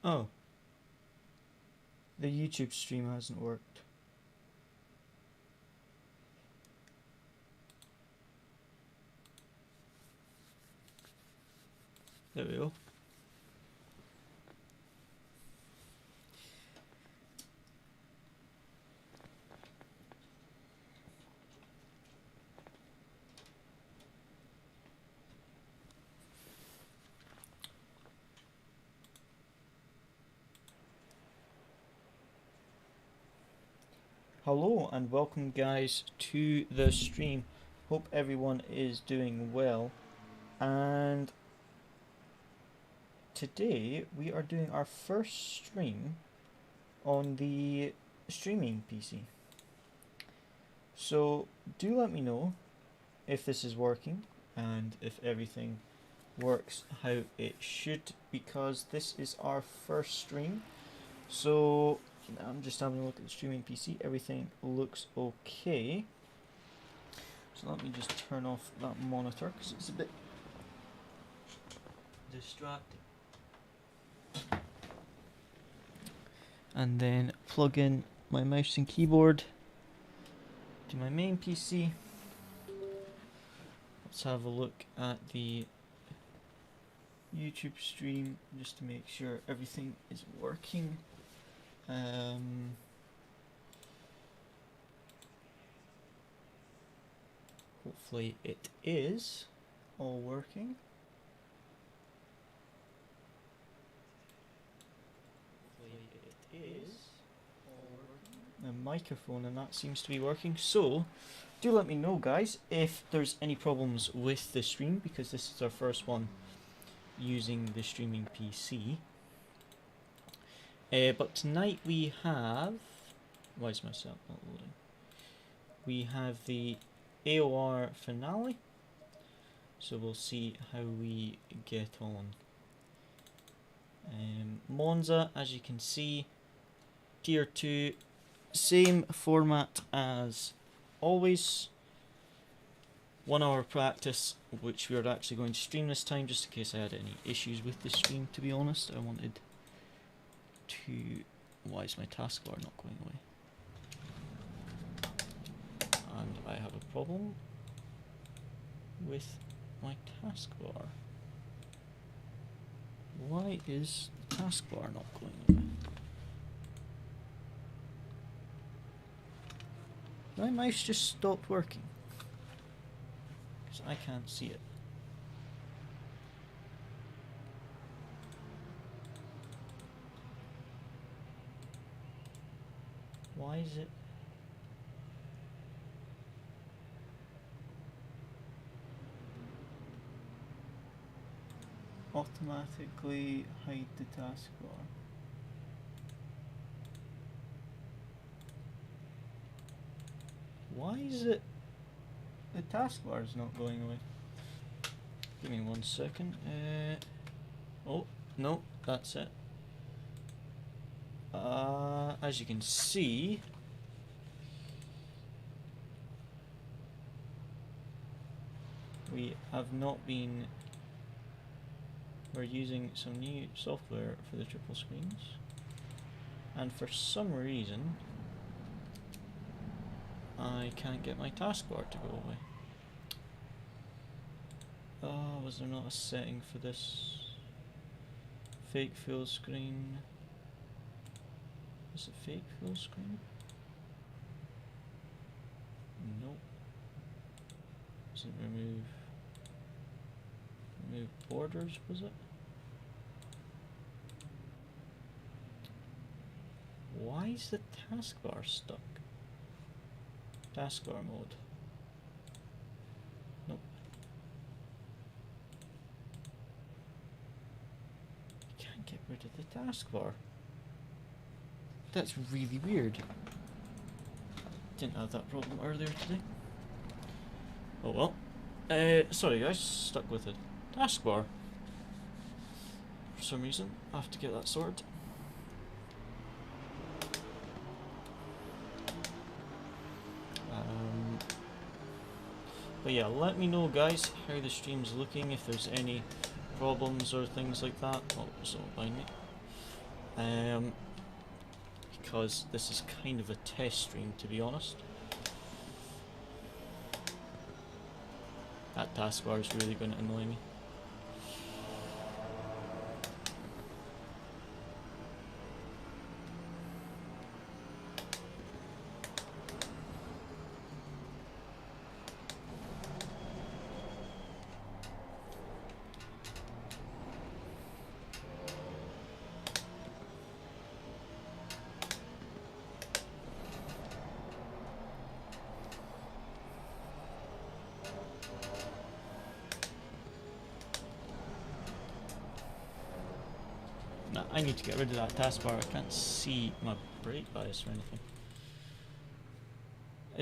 Oh. The YouTube stream hasn't worked. There we go. Hello and welcome guys to the stream. Hope everyone is doing well, and today we are doing our first stream on the streaming PC. So do let me know if this is working and if everything works how it should, because this is our first stream. So I'm just having a look at the streaming PC. Everything looks okay. So let me just turn off that monitor because it's a bit distracting. And then plug in my mouse and keyboard to my main PC. Let's have a look at the YouTube stream just to make sure everything is working. Hopefully it is all working. The microphone and that seems to be working, so do let me know guys if there's any problems with the stream, because this is our first one using the streaming PC. But tonight we have, why is my cell not loading? We have the AOR finale, so we'll see how we get on. Moza, as you can see, tier 2, same format as always. 1 hour practice, which we are actually going to stream this time, just in case I had any issues with the stream, to be honest. I wanted to... Why is my taskbar not going away? And I have a problem with my taskbar. Why is the taskbar not going away? My mouse just stopped working. Because I can't see it. Why is it? Automatically hide the taskbar. Why is it the taskbar is not going away? Give me 1 second. Oh, no, that's it. As you can see, we have not been... We're using some new software for the triple screens, and for some reason I can't get my taskbar to go away. Oh, was there not a setting for this? Fake full screen. Is it fake full screen? Nope. Doesn't remove borders, was it? Why is the taskbar stuck? Taskbar mode. Nope. Can't get rid of the taskbar. That's really weird. Didn't have that problem earlier today. Oh well. Sorry guys, stuck with it. Taskbar. For some reason, I have to get that sorted. But yeah, let me know guys how the stream's looking, if there's any problems or things like that. Oh, so behind me. because this is kind of a test stream, to be honest. That taskbar is really going to annoy me. I need to get rid of that taskbar. I can't see my brake bias or anything.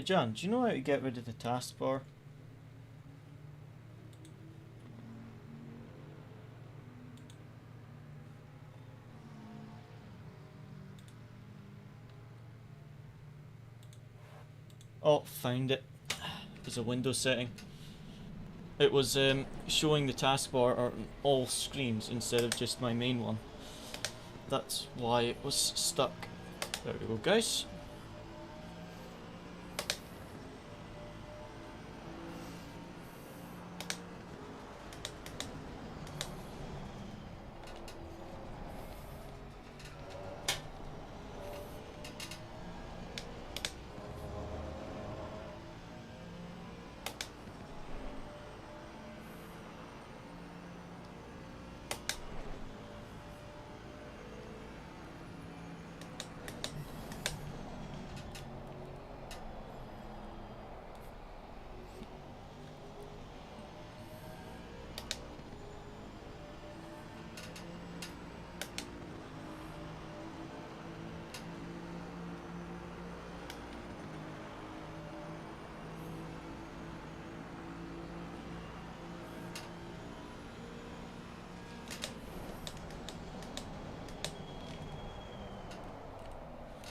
John, do you know how to get rid of the taskbar? Oh, found it. It was a Windows setting. It was showing the taskbar on all screens instead of just my main one. That's why it was stuck. There we go, guys.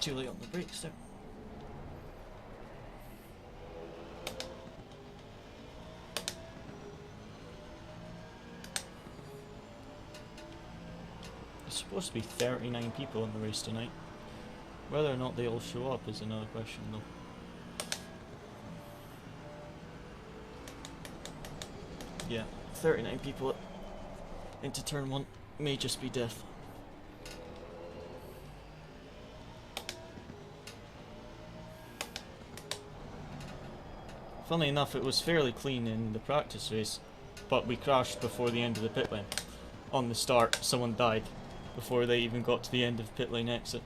Too late on the brakes there. There's supposed to be 39 people in the race tonight. Whether or not they all show up is another question though. Yeah, 39 people into turn 1 may just be death. Funnily enough, it was fairly clean in the practice race, but we crashed before the end of the pit lane. On the start, someone died before they even got to the end of pit lane exit.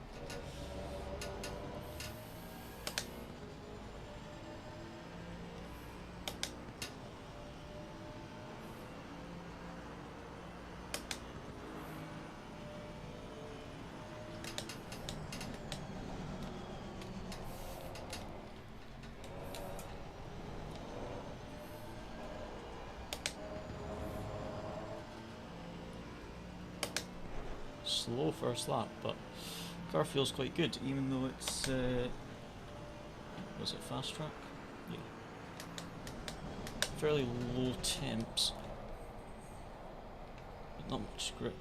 Slow first lap, but car feels quite good, even though it's was it fast track? Yeah. Fairly low temps, but not much grip.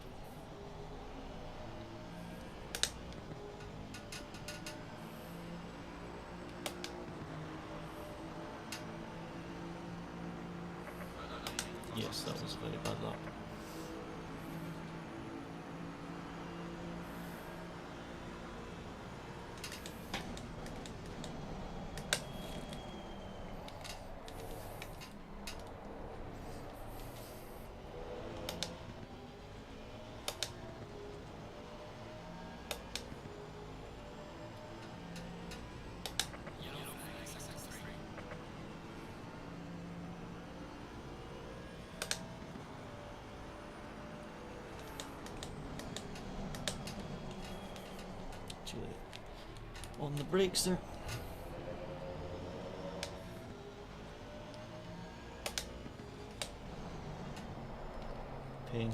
Yes, that was a very bad lap. On the brakes there. Pain.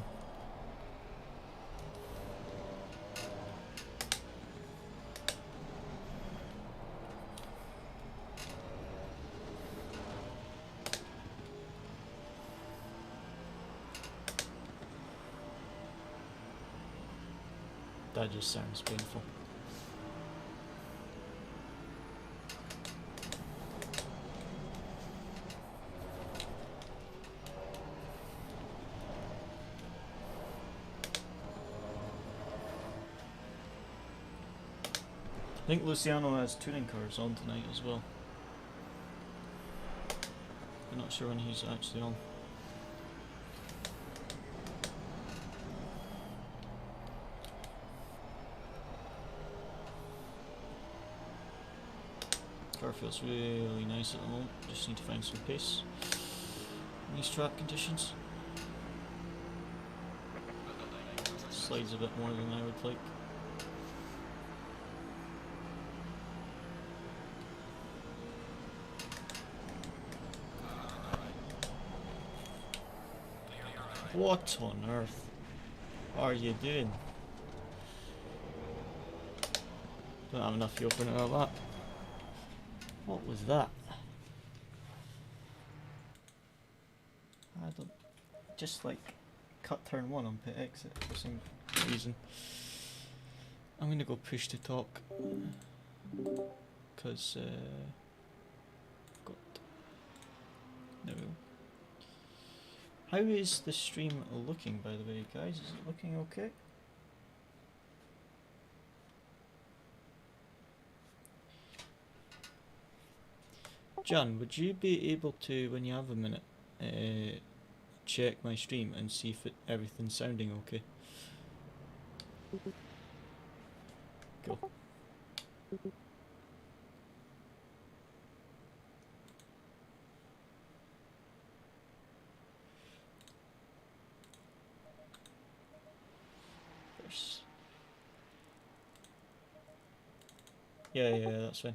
That just sounds painful. I think Luciano has tuning cars on tonight as well. I'm not sure when he's actually on. Car feels really nice at the moment. Just need to find some pace in these track conditions. Slides a bit more than I would like. What on earth are you doing? Don't have enough fuel for all that. What was that? I don't... Just like cut turn 1 on pit exit for some reason. I'm gonna go push to talk. Because got... There we go. How is the stream looking, by the way, guys? Is it looking okay? John, would you be able to, when you have a minute, check my stream and see if everything's sounding okay? Cool. Yeah, that's fine.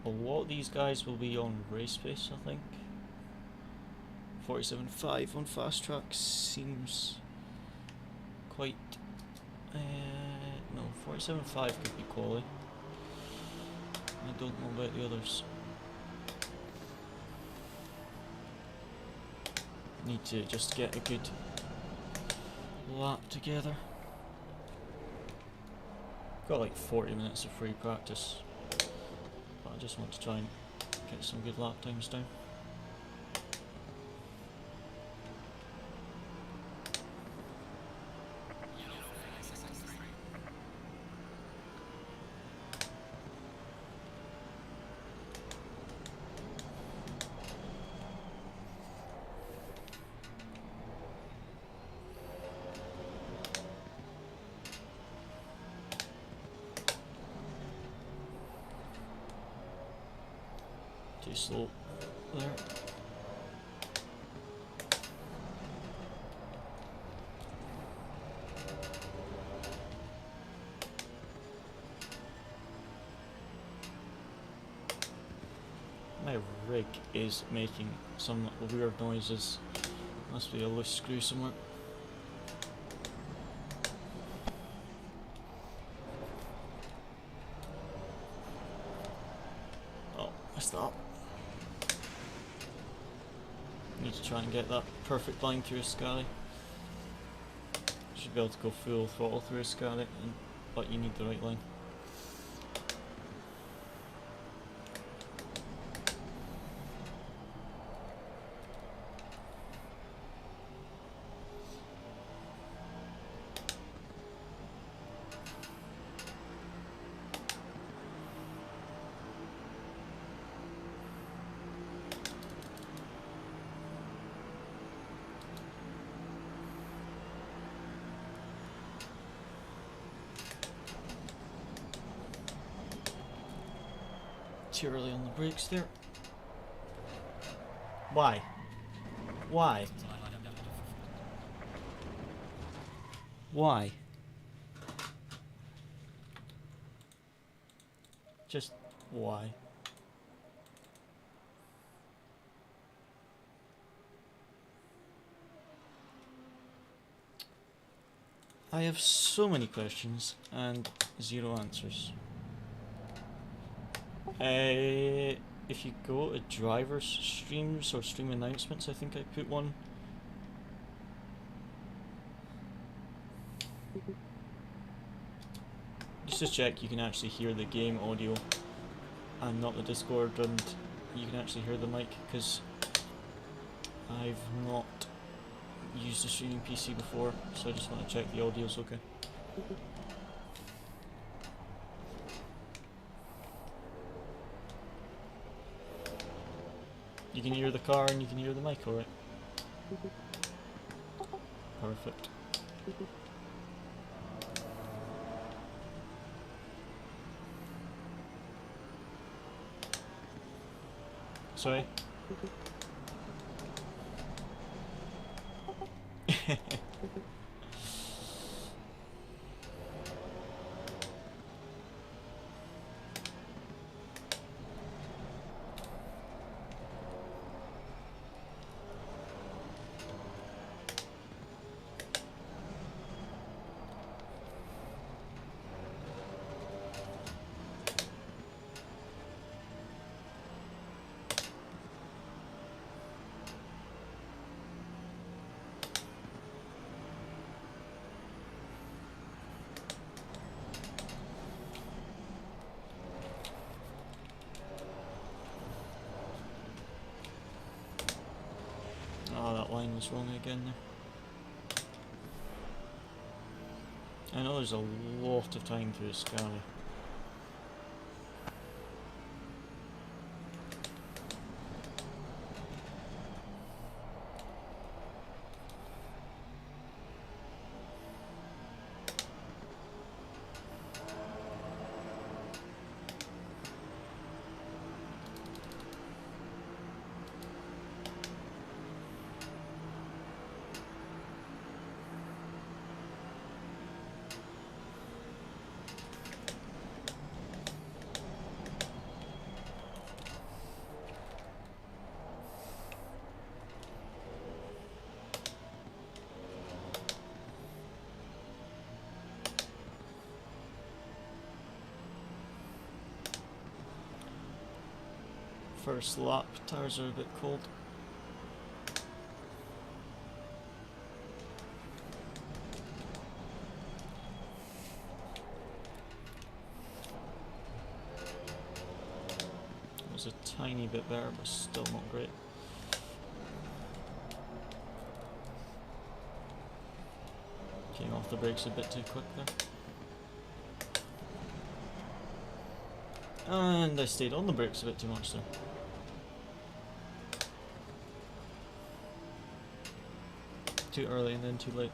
A lot of these guys will be on race pace, I think. 47.5 on fast track seems quite... no, 47.5 could be quality. I don't know about the others. Need to just get a good lap together. Got like 40 minutes of free practice, but I just want to try and get some good lap times down. Too slow there. My rig is making some weird noises. Must be a loose screw somewhere. Oh, messed up. Need to try and get that perfect line through a Scally. Should be able to go full throttle through a Scally, but you need the right line. Too early on the brakes there. Why? Why? Why? Just why? I have so many questions and zero answers. If you go to drivers streams or stream announcements, I think I put one. Just to check you can actually hear the game audio and not the Discord, and you can actually hear the mic, because I've not used a streaming PC before, so I just want to check the audio's okay. You can hear the car and you can hear the mic, alright? Perfect. Sorry? Oh, that line was wrong again there. I know there's a lot of time to Sky. First lap, tires are a bit cold. It was a tiny bit better, but still not great. Came off the brakes a bit too quick there. And I stayed on the brakes a bit too much there. Too early and then too late.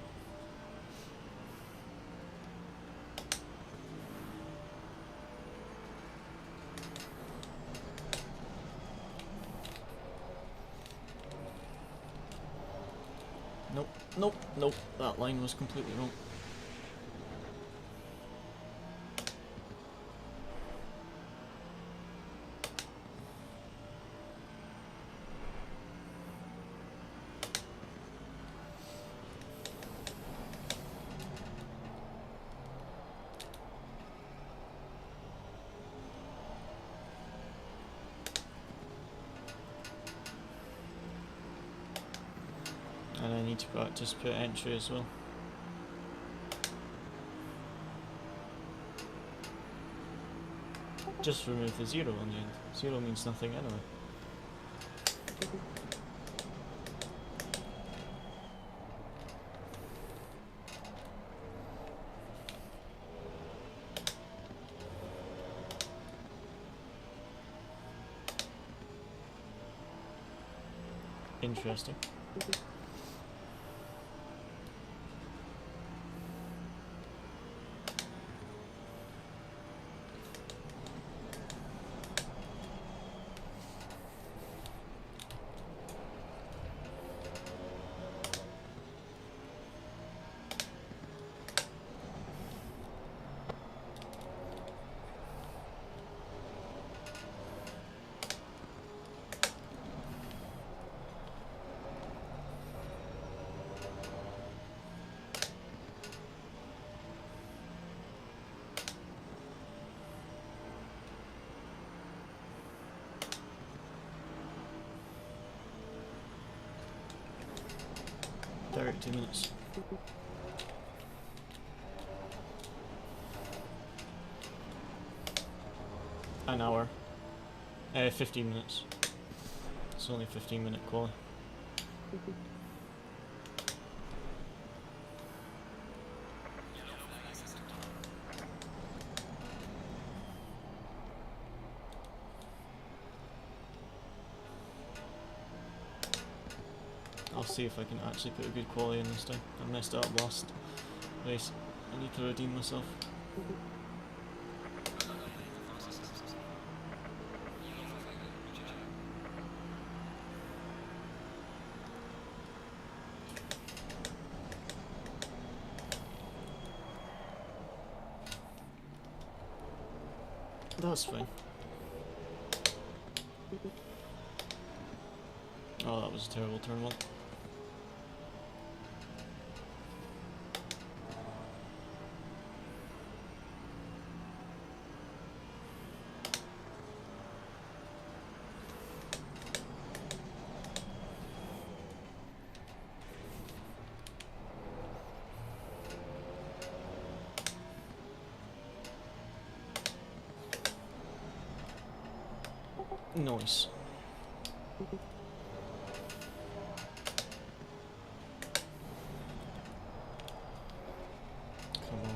Nope, nope, nope, that line was completely wrong. And I need to practice put entry as well. Just remove the 0 on the end. 0 means nothing anyway. Interesting. 30 minutes. An hour. 15 minutes. It's only 15-minute quali. I'll see if I can actually put a good quality in this time. I messed it up last race. I need to redeem myself. That's fine. Oh, that was a terrible turn one. Nice. Come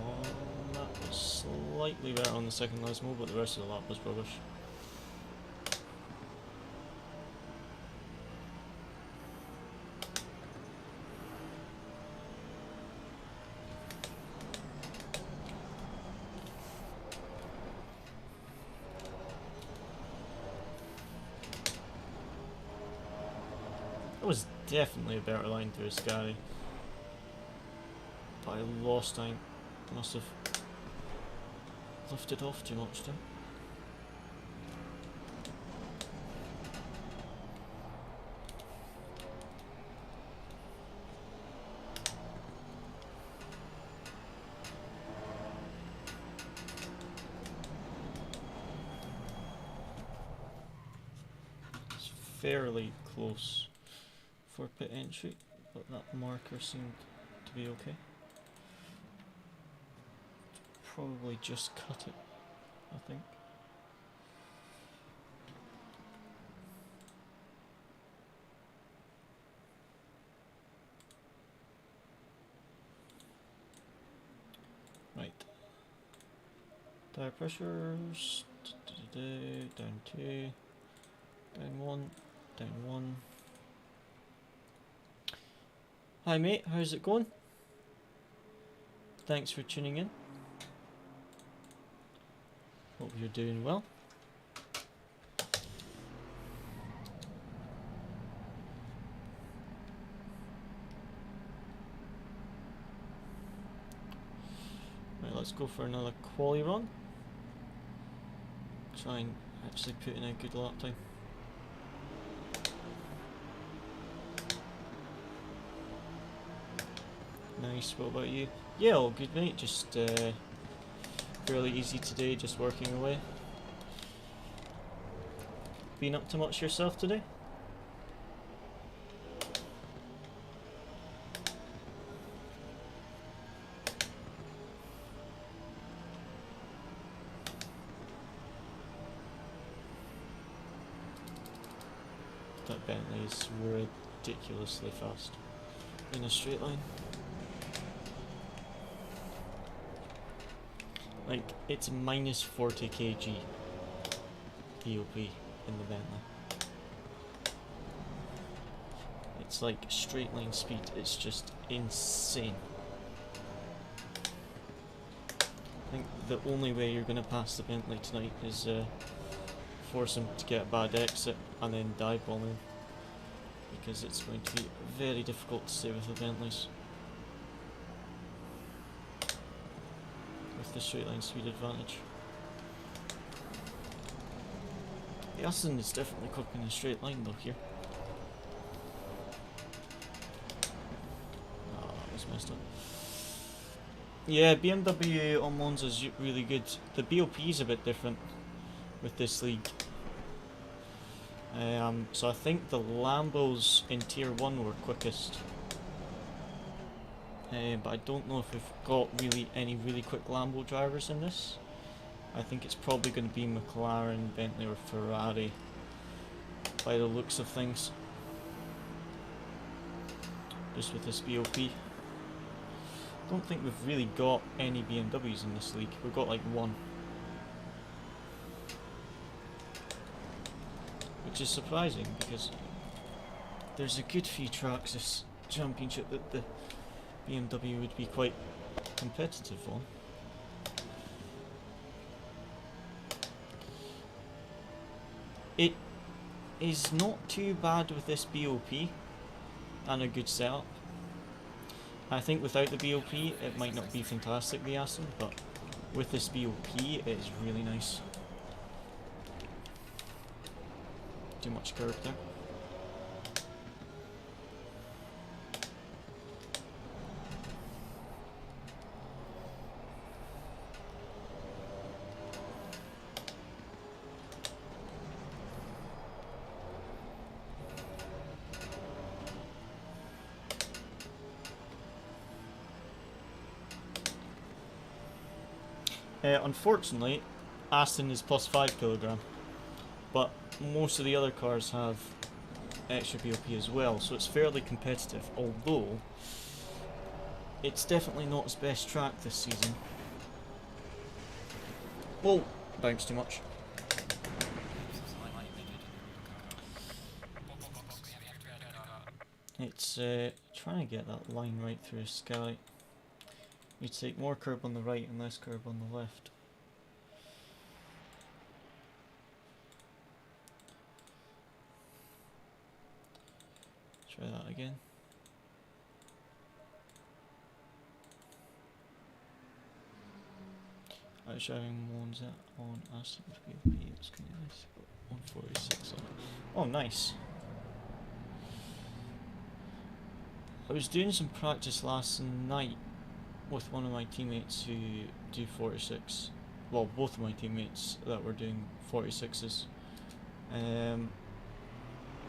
on, that was slightly better on the second last move, but the rest of the lap was rubbish. That was definitely a better line through Scary. But I lost time. Must have lifted off too much time. It's fairly close for pit entry, but that marker seemed to be okay. Probably just cut it, I think. Right. Tire pressures. Down 2. Down 1. Down 1. Hi mate, how's it going? Thanks for tuning in. Hope you're doing well. Right, let's go for another quali run. Try and actually put in a good lap time. Nice, what about you? Yeah, all good mate, just fairly easy today, just working away. Been up to much yourself today? That Bentley is ridiculously fast in a straight line. Like, it's minus 40 kg EOP in the Bentley. It's like straight line speed, it's just insane. I think the only way you're going to pass the Bentley tonight is force him to get a bad exit and then dive bomb in, because it's going to be very difficult to stay with the Bentleys with the straight line speed advantage. The Aston is definitely quick in a straight line though here. Oh, that was messed up. Yeah, BMW on Monza is really good. The BOP is a bit different with this league. So I think the Lambos in Tier 1 were quickest. but I don't know if we've got any really quick Lambo drivers in this. I think it's probably going to be McLaren, Bentley or Ferrari by the looks of things. Just with this BOP. I don't think we've really got any BMWs in this league. We've got like one. Which is surprising because there's a good few tracks this championship that the BMW would be quite competitive on. It is not too bad with this BOP and a good setup. I think without the BOP it might not be fantastic, the Aston, but with this BOP it is really nice. Too much curve there. Unfortunately, Aston is plus 5 kilogram, but most of the other cars have extra BOP as well, so it's fairly competitive, although it's definitely not its best track this season. Whoa, bounced too much. It's trying to get that line right through a sky. You take more curb on the right and less curb on the left. Try that again. I was driving Moza on Assetto BOP, it's kind of nice, but 146 on it. Oh, nice. I was doing some practice last night with one of my teammates who do 46. Well, both of my teammates that were doing 46s.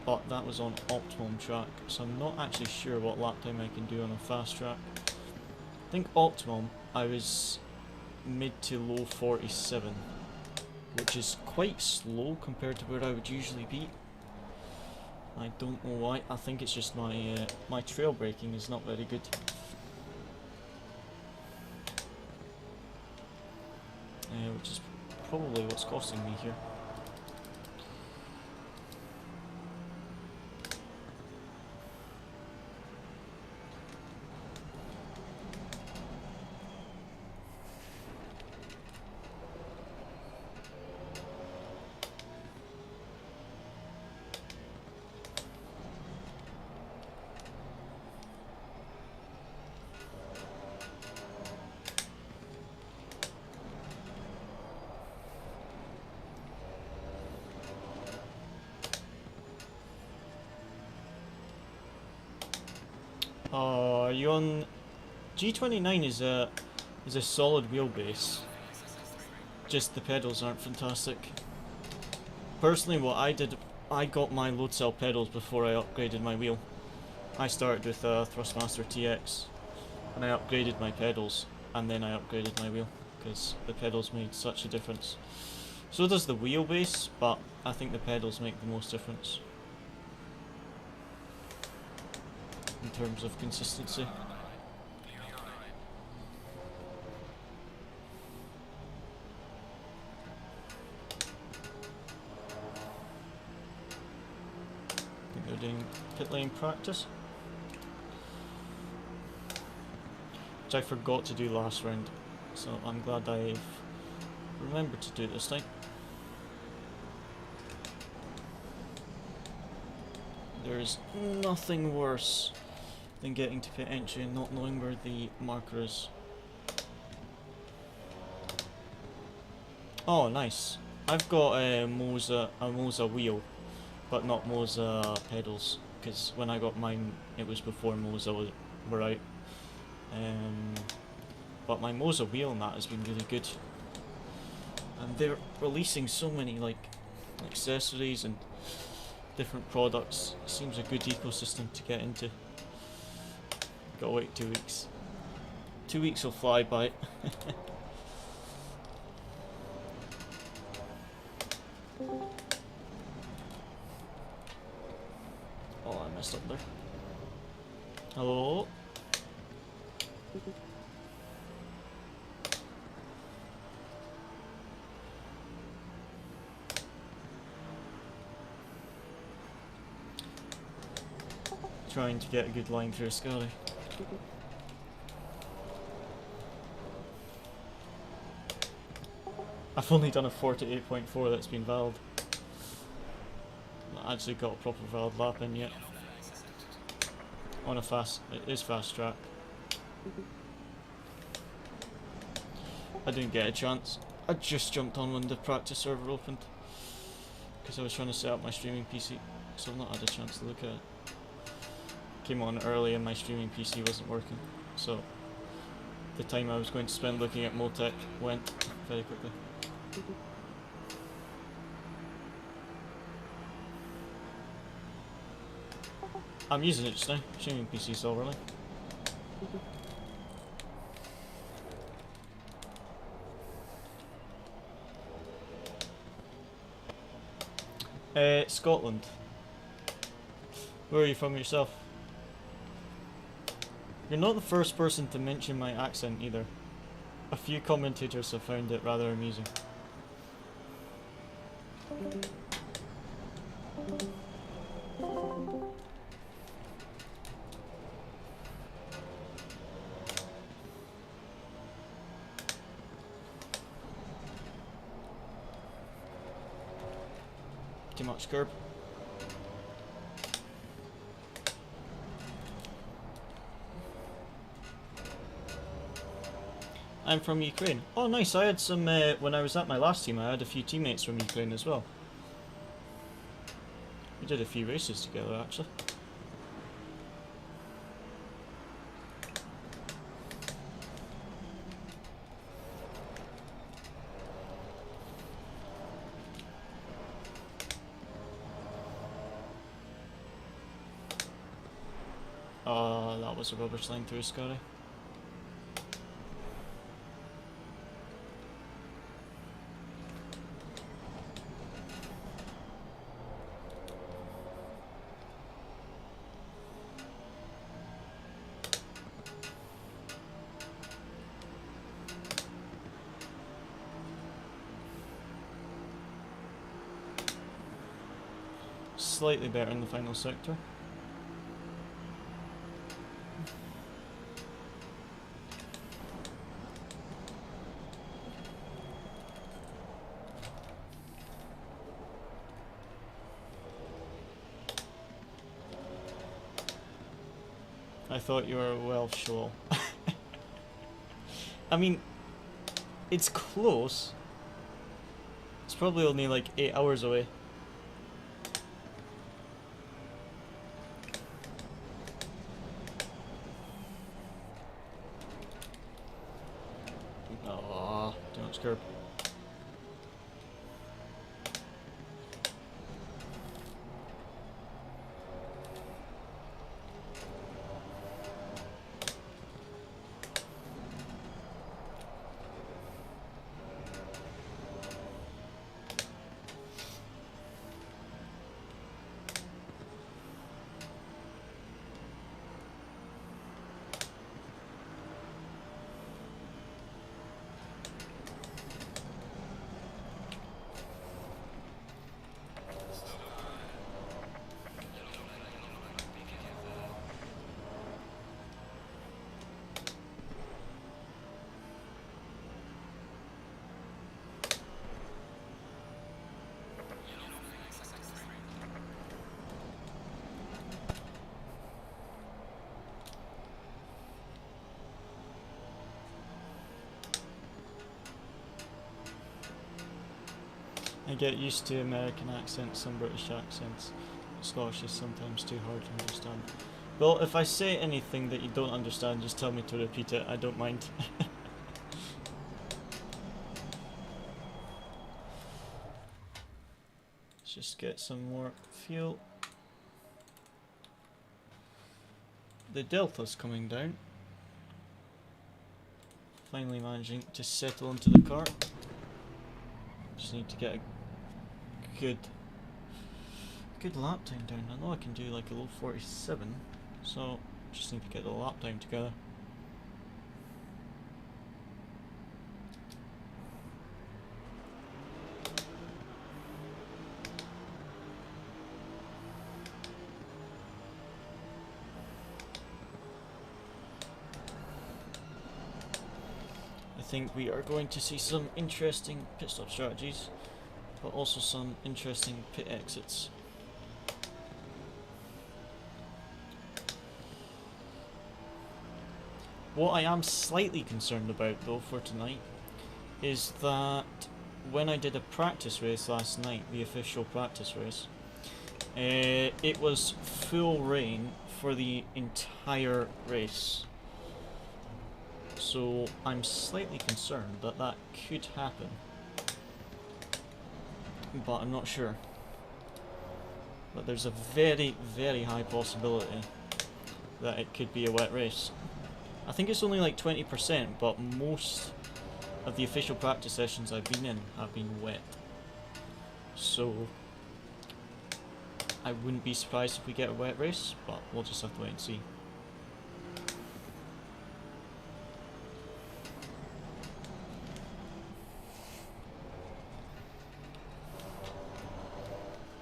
But that was on optimum track, so I'm not actually sure what lap time I can do on a fast track. I think optimum I was mid to low 47, which is quite slow compared to where I would usually be. I don't know why. I think it's just my my trail braking is not very good. Which is probably what's costing me here. Are you on? G29 is a solid wheelbase. Just the pedals aren't fantastic. Personally, what I did, I got my load cell pedals before I upgraded my wheel. I started with a Thrustmaster TX, and I upgraded my pedals, and then I upgraded my wheel because the pedals made such a difference. So does the wheelbase, but I think the pedals make the most difference in terms of consistency. I think they're doing pit lane practice, which I forgot to do last round, so I'm glad I've remembered to do it this time. There's nothing worse than getting to pit entry and not knowing where the marker is. Oh, nice. I've got a Moza wheel, but not Moza pedals, because when I got mine, it was before Moza were out. But my Moza wheel and that has been really good, and they're releasing so many like accessories and different products. It seems a good ecosystem to get into. Gotta wait 2 weeks. 2 weeks will fly by. Oh, I messed up there. Hello? Trying to get a good line through a Scally. I've only done a 48.4 that's been valid. Not actually got a proper valid lap in yet. On a fast, it is fast track. I didn't get a chance. I just jumped on when the practice server opened. Because I was trying to set up my streaming PC. So I've not had a chance to look at it. Came on early and my streaming PC wasn't working, so the time I was going to spend looking at Motec went very quickly. I'm using it just now, streaming PC still running. Scotland. Where are you from yourself? You're not the first person to mention my accent either. A few commentators have found it rather amusing. Too much curb. I'm from Ukraine. Oh nice, I had some, when I was at my last team I had a few teammates from Ukraine as well. We did a few races together actually. Oh, that was a rubbish line through Scotty. Slightly better in the final sector. I thought you were a Welsh shoal. I mean, it's close. It's probably only like 8 hours away. Oh, too much curb. I get used to American accents, some British accents. Scottish is sometimes too hard to understand. Well, if I say anything that you don't understand, just tell me to repeat it, I don't mind. Let's just get some more fuel. The delta's coming down. finally managing to settle into the car. Just need to get a good lap time down. I know I can do like a low 47, so just need to get the lap time together. I think we are going to see some interesting pit stop strategies, but also some interesting pit exits. What I am slightly concerned about though for tonight is that when I did a practice race last night, the official practice race, it was full rain for the entire race. So I'm slightly concerned that that could happen, but I'm not sure. But there's a very, very high possibility that it could be a wet race. I think it's only like 20%, but most of the official practice sessions I've been in have been wet. So I wouldn't be surprised if we get a wet race, but we'll just have to wait and see.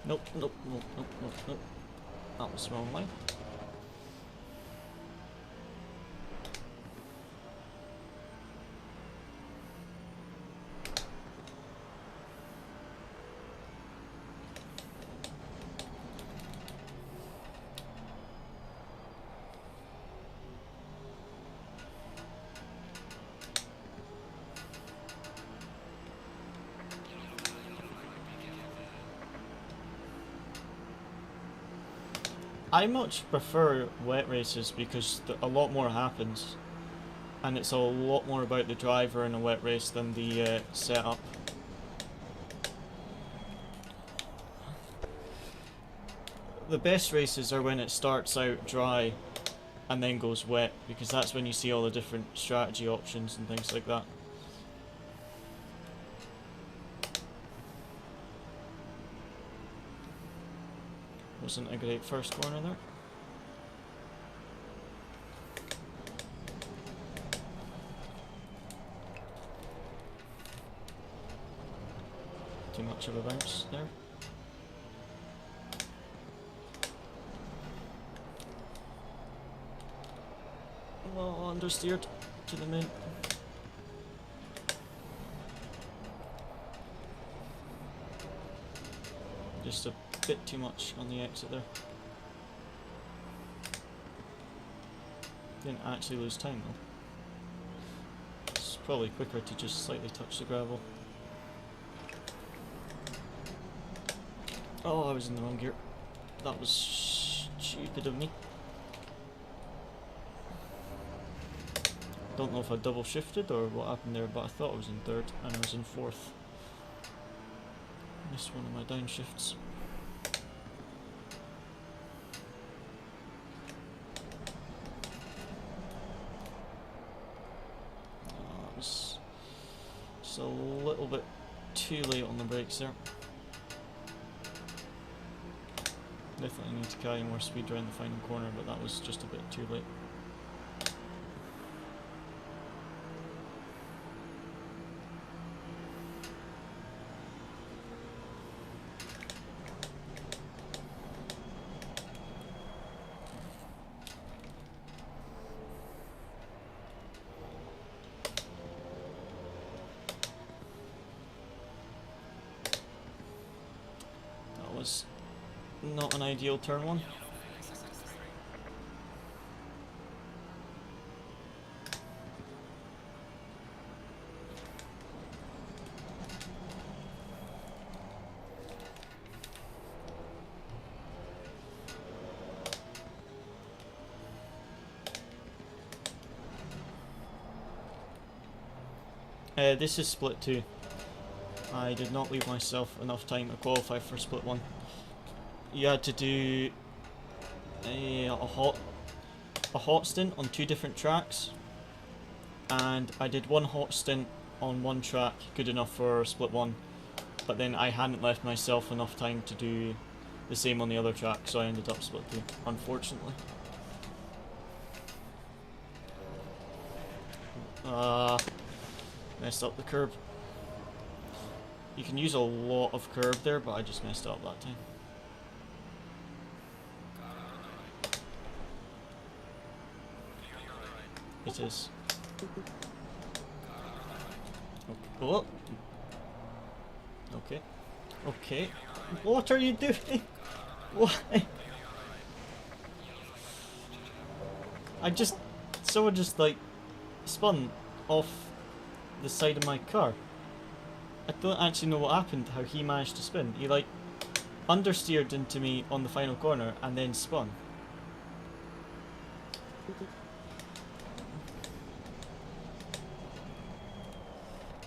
Nope, nope, nope, nope, nope, nope. That was the wrong line. I much prefer wet races because a lot more happens, and it's a lot more about the driver in a wet race than the setup. The best races are when it starts out dry and then goes wet, because that's when you see all the different strategy options and things like that. Wasn't a great first corner there. Too much of a bounce there. Oh, understeered to the min. Just a bit too much on the exit there. Didn't actually lose time though. It's probably quicker to just slightly touch the gravel. Oh, I was in the wrong gear. That was stupid of me. Don't know if I double shifted or what happened there, but I thought I was in third and I was in fourth. Missed one of my downshifts. That was just a little bit too late on the brakes there. Definitely need to carry more speed around the final corner, but that was just a bit too late. Not an ideal turn one. This is split 2. I did not leave myself enough time to qualify for split 1. You had to do a hot stint on 2 different tracks, and I did one hot stint on one track, good enough for split 1, but then I hadn't left myself enough time to do the same on the other track, so I ended up split 2, unfortunately. Messed up the curb. You can use a lot of curb there, but I just messed up that time. It is. Oh. Okay. Okay. What are you doing? Why? Someone just like spun off the side of my car. I don't actually know what happened, how he managed to spin. He like understeered into me on the final corner and then spun.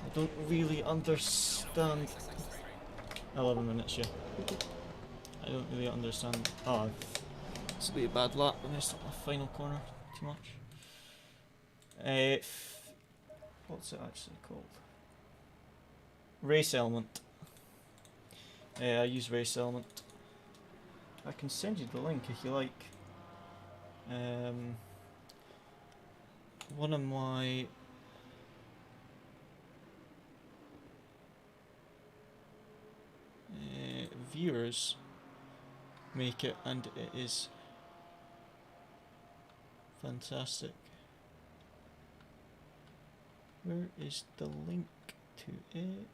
I don't really understand. 11 minutes, yeah. I don't really understand. Oh, it's a bit a bad lap. I messed up my final corner too much. What's it actually called? Race Element. I use Race Element. I can send you the link if you like. One of my viewers make it, and it is fantastic. Where is the link to it?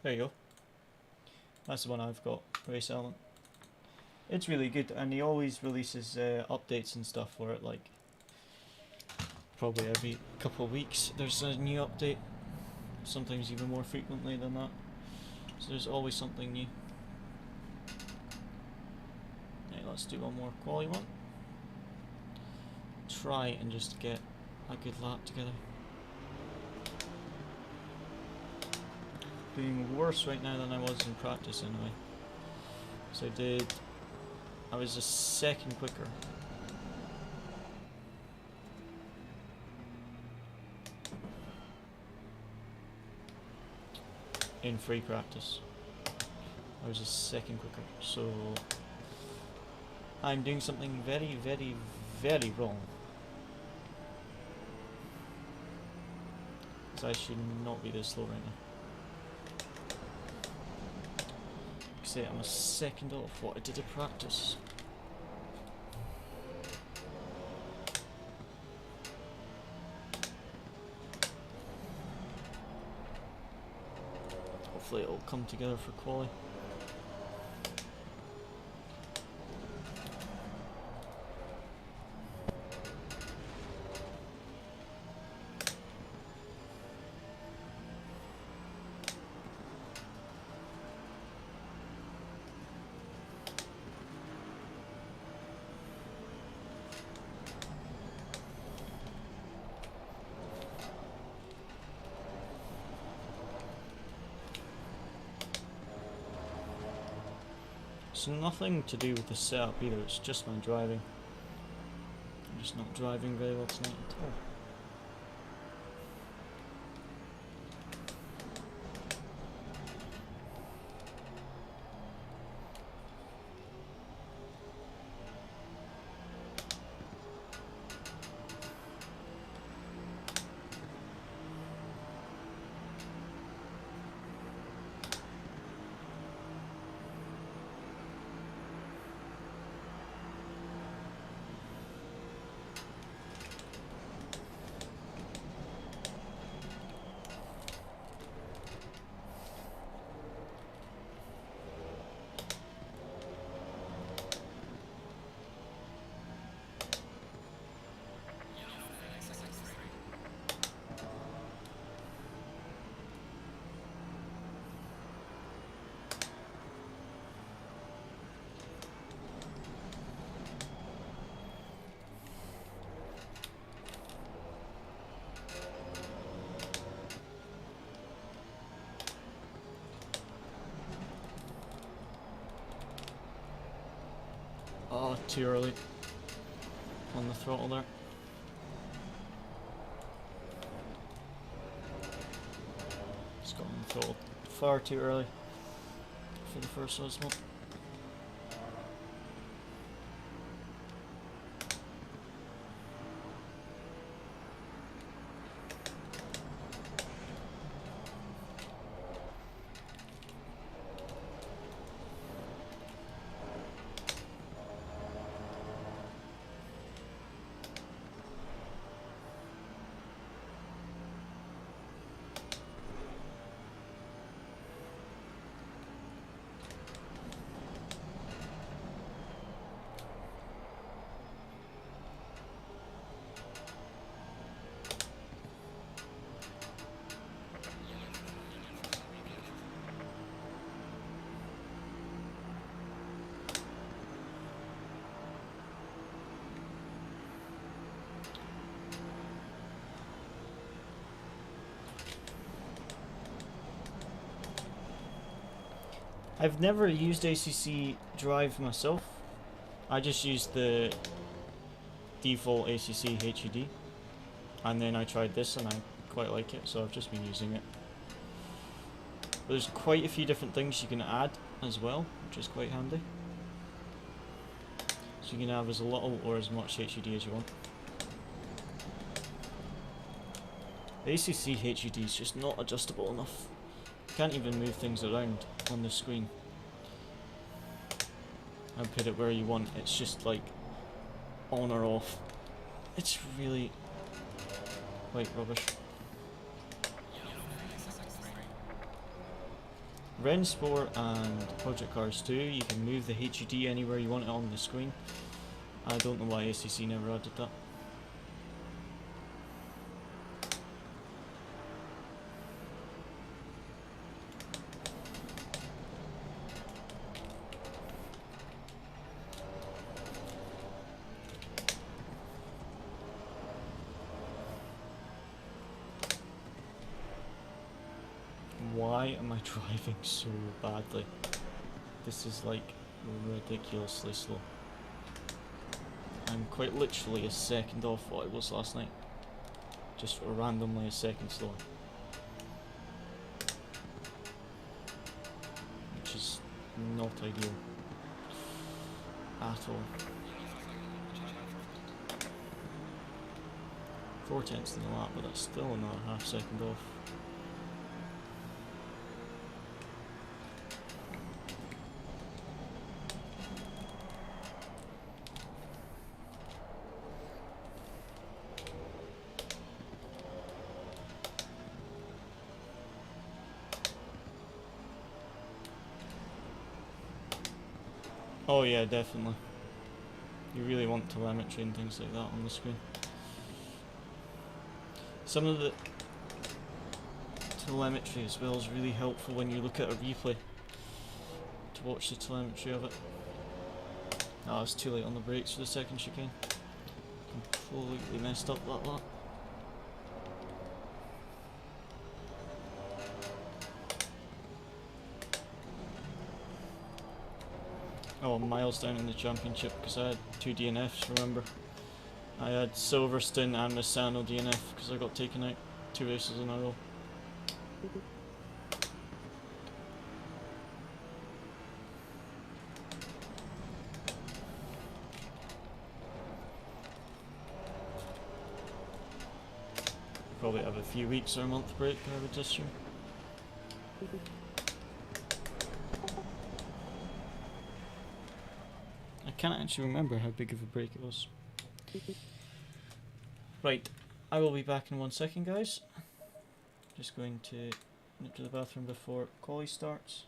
There you go. That's the one I've got, Race Element. It's really good, and he always releases updates and stuff for it, like probably every couple of weeks there's a new update, sometimes even more frequently than that, so there's always something new. Right, let's do one more quali one. Try and just get a good lap together. Doing worse right now than I was in practice anyway. So I was a second quicker. In free practice. I was a second quicker. So I'm doing something very, very, very wrong. So I should not be this slow right now. I'm a second off what I did at practice. Hopefully it'll come together for quali. It's nothing to do with the setup either, it's just my driving. I'm just not driving very well tonight at all. too early on the throttle there. It's got on the throttle far too early for the first osmo. I've never used ACC Drive myself. I just used the default ACC HUD, and then I tried this and I quite like it, so I've just been using it. But there's quite a few different things you can add as well, which is quite handy. So you can have as little or as much HUD as you want. The ACC HUD is just not adjustable enough. You can't even move things around on the screen and put it where you want. It's just like on or off. It's really quite rubbish. Ren Sport and Project Cars 2, you can move the HUD anywhere you want it on the screen. I don't know why ACC never added that. Why am I driving so badly? This is like ridiculously slow. I'm quite literally a second off what I was last night. Just randomly a second slower. Which is not ideal at all. 4/10 in the lap, but that's still another half second off. Oh yeah, definitely. You really want telemetry and things like that on the screen. Some of the telemetry as well is really helpful when you look at a replay to watch the telemetry of it. Oh, I was too late on the brakes for the second chicane. Completely messed up that lap. Oh, miles down in the championship because I had 2 DNFs, remember? I had Silverstone and Misano DNF because I got taken out 2 races in a row. Probably have a few weeks or a month break, I would assume. I can't actually remember how big of a break it was. Right, I will be back in 1 second, guys. Just going to nip to the bathroom before quali starts.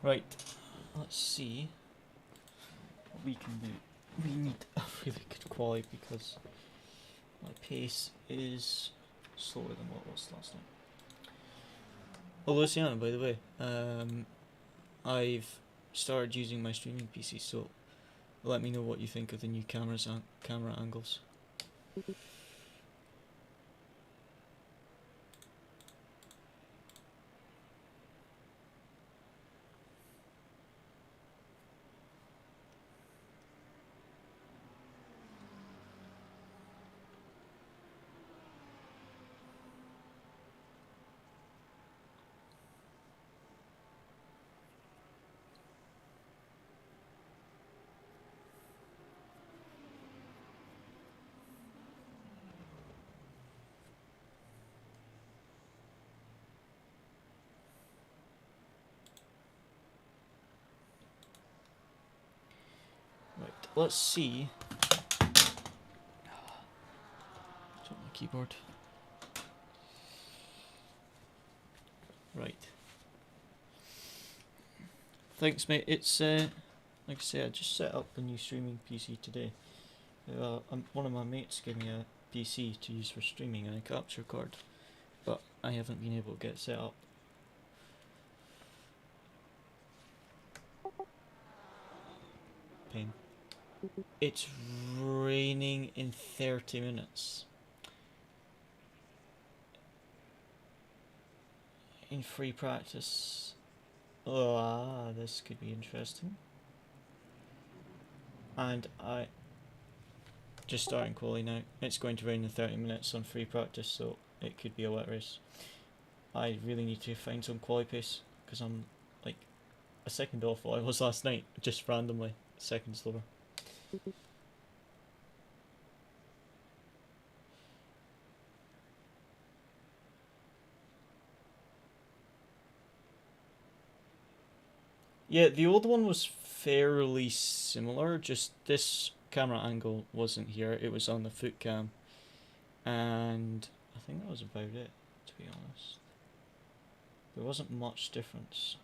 Right, let's see what we can do. We need a really good quality because my pace is slower than what it was last night. Oh, Luciano, by the way, I've started using my streaming PC, so let me know what you think of the new camera angles. Right, let's see. Drop my keyboard. Right. Thanks, mate. It's like I say, I just set up the new streaming PC today. One of my mates gave me a PC to use for streaming and a capture card, but I haven't been able to get it set up. Pain. It's raining in 30 minutes. In free practice. Oh, this could be interesting. And I just starting quali now. It's going to rain in 30 minutes on free practice, so it could be a wet race. I really need to find some quali pace because I'm like a second off what I was last night, just randomly a second slower. Yeah, the old one was fairly similar, just this camera angle wasn't here, it was on the foot cam, and I think that was about it, to be honest. There wasn't much difference.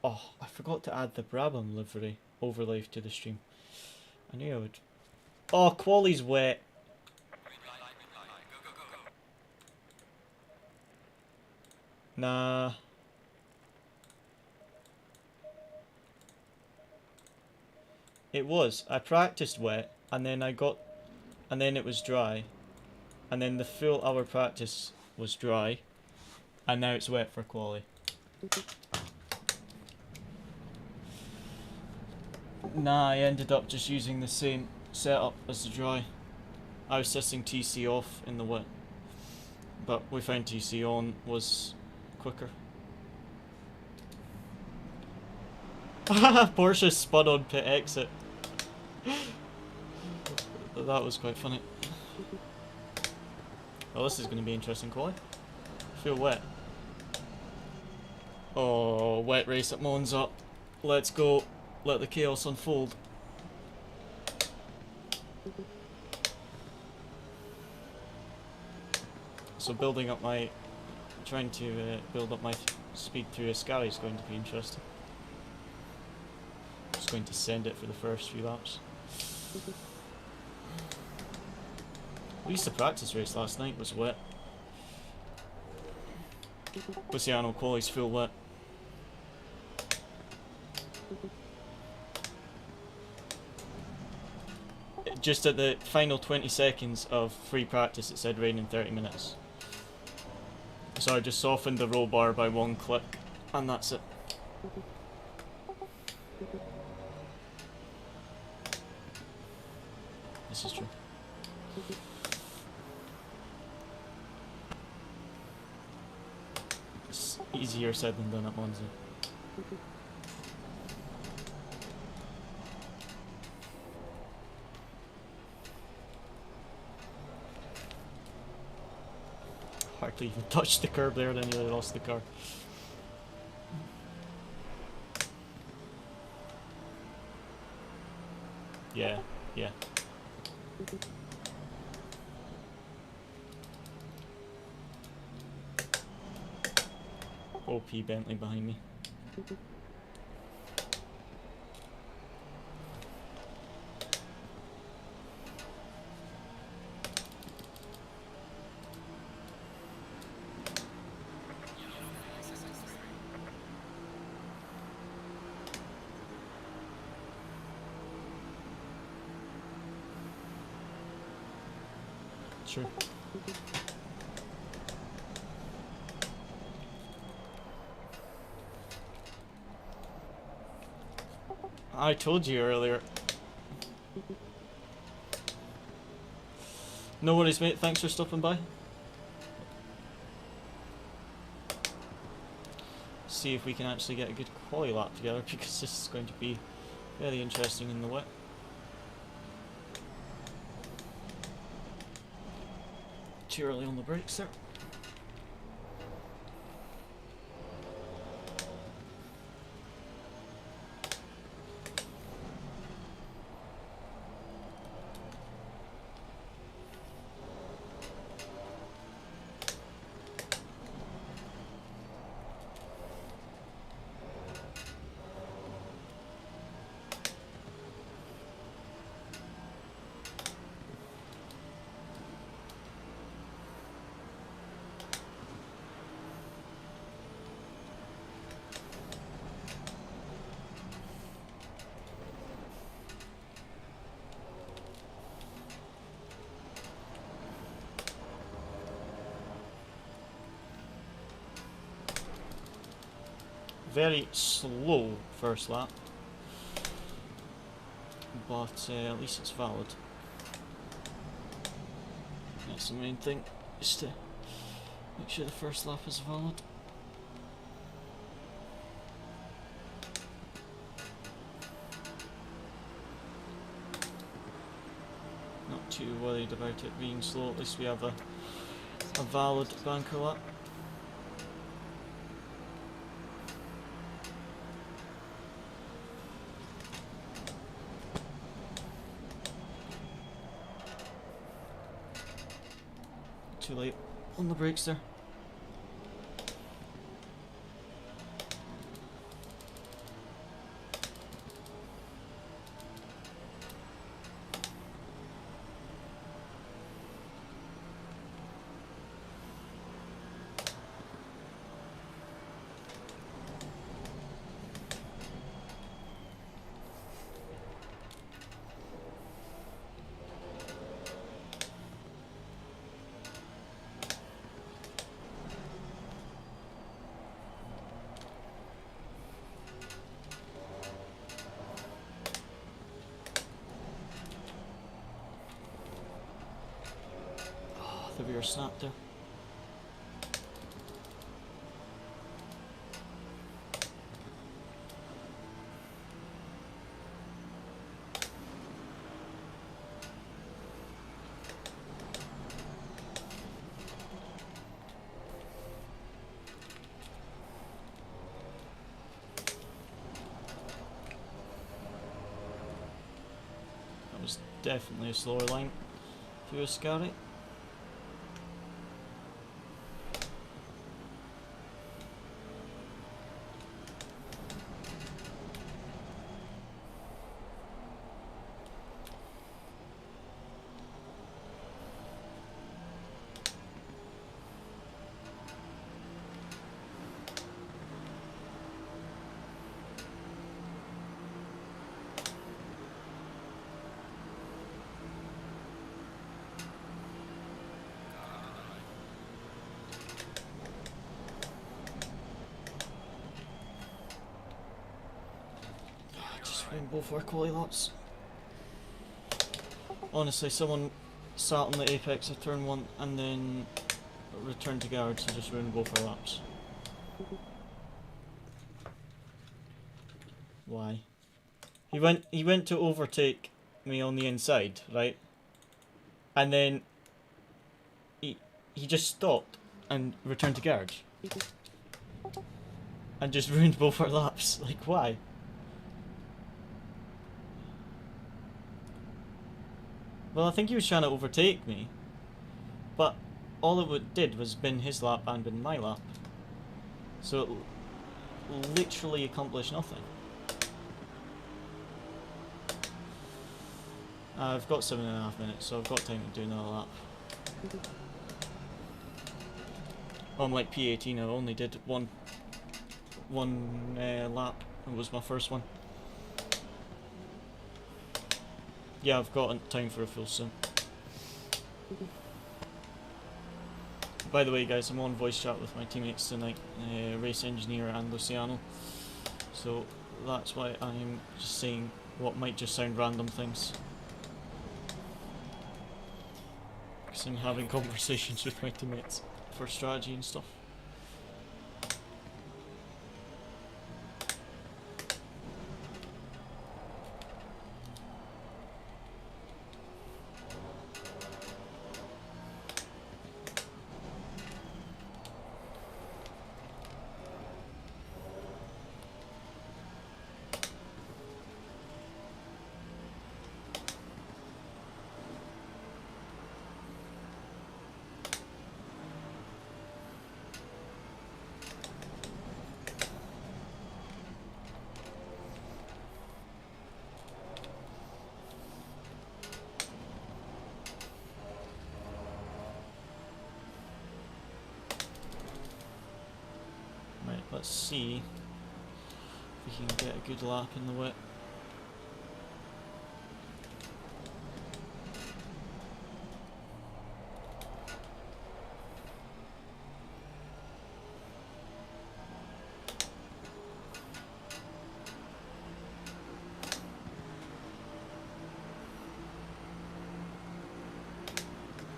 Oh, I forgot to add the Brabham livery overlay to the stream. I knew I would. Oh, quali's wet. Nah. It was. I practiced wet, and then and then it was dry, and then the full hour practice was dry, and now it's wet for quali. Nah, I ended up just using the same setup as the dry. I was testing TC off in the wet, but we found TC on was quicker. Porsche spun on pit exit. That was quite funny. Oh, this is going to be interesting, quali. Feel wet. Oh, wet race at Monza. Let's go. Let the chaos unfold. So trying to build up my speed through Ascari is going to be interesting. Just going to send it for the first few laps. At least the practice race last night was wet. Luciano quali's full wet. Just at the final 20 seconds of free practice it said rain in 30 minutes. So I just softened the roll bar by one click and that's it. This is true. It's easier said than done at Monza. Hardly even touched the curb there, then nearly lost the car. Yeah, yeah. OP Bentley behind me. Sure. I told you earlier. No worries, mate. Thanks for stopping by. See if we can actually get a good quali lap together, because this is going to be very interesting in the wet. Too early on the brakes there. Very slow first lap, but at least it's valid. That's the main thing, is to make sure the first lap is valid. Not too worried about it being slow, at least we have a valid banker lap. Too late on the brakes there. The rear snap there. That was definitely a slower line through a Scotty. Both our quali laps. Honestly, someone sat on the apex of turn 1 and then returned to garage and just ruined both our laps. Why? He went to overtake me on the inside, right? And then he just stopped and returned to garage. And just ruined both our laps. Like, why? Well, I think he was trying to overtake me, but all it did was bin his lap and bin my lap. So literally accomplish nothing. I've got 7.5 minutes, so I've got time to do another lap. Unlike P18, I only did one lap. It was my first one. Yeah, I've got time for a full sim. By the way, guys, I'm on voice chat with my teammates tonight, Race Engineer and Luciano. So that's why I'm just saying what might just sound random things. Because I'm having conversations with my teammates for strategy and stuff. Let's see if we can get a good lap in the wet.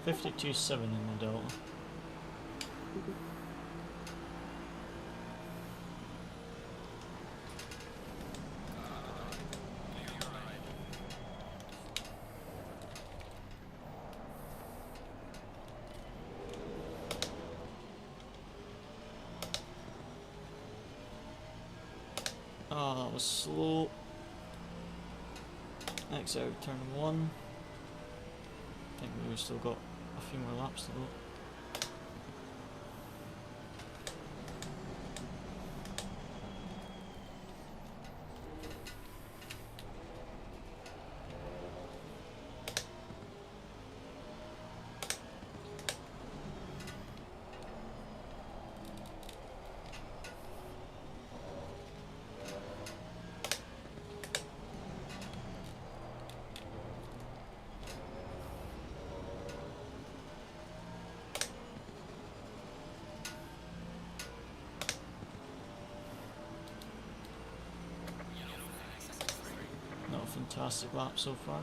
.52.7 in the Delta. Ah, that was slow. Exit out turn 1. I think we've still got a few more laps to go. Not a fantastic lap so far.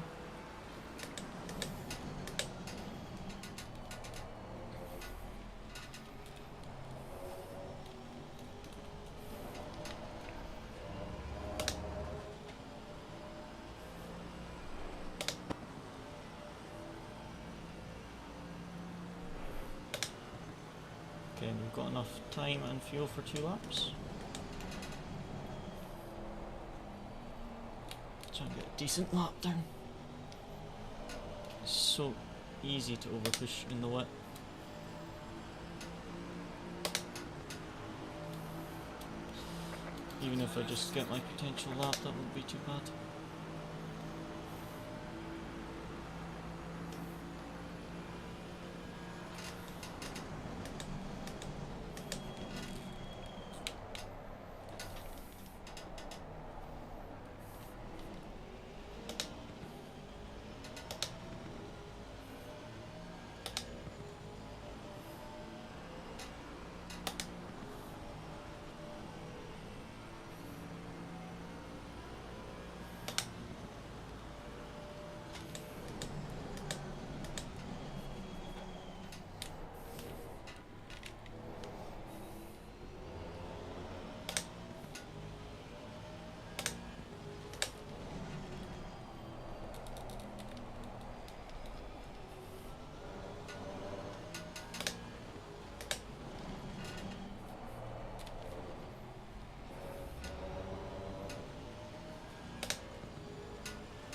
Okay, we've got enough time and fuel for 2 laps. Try and get a decent lap down. It's so easy to overpush in the wet. Even if I just get my potential lap, that wouldn't be too bad.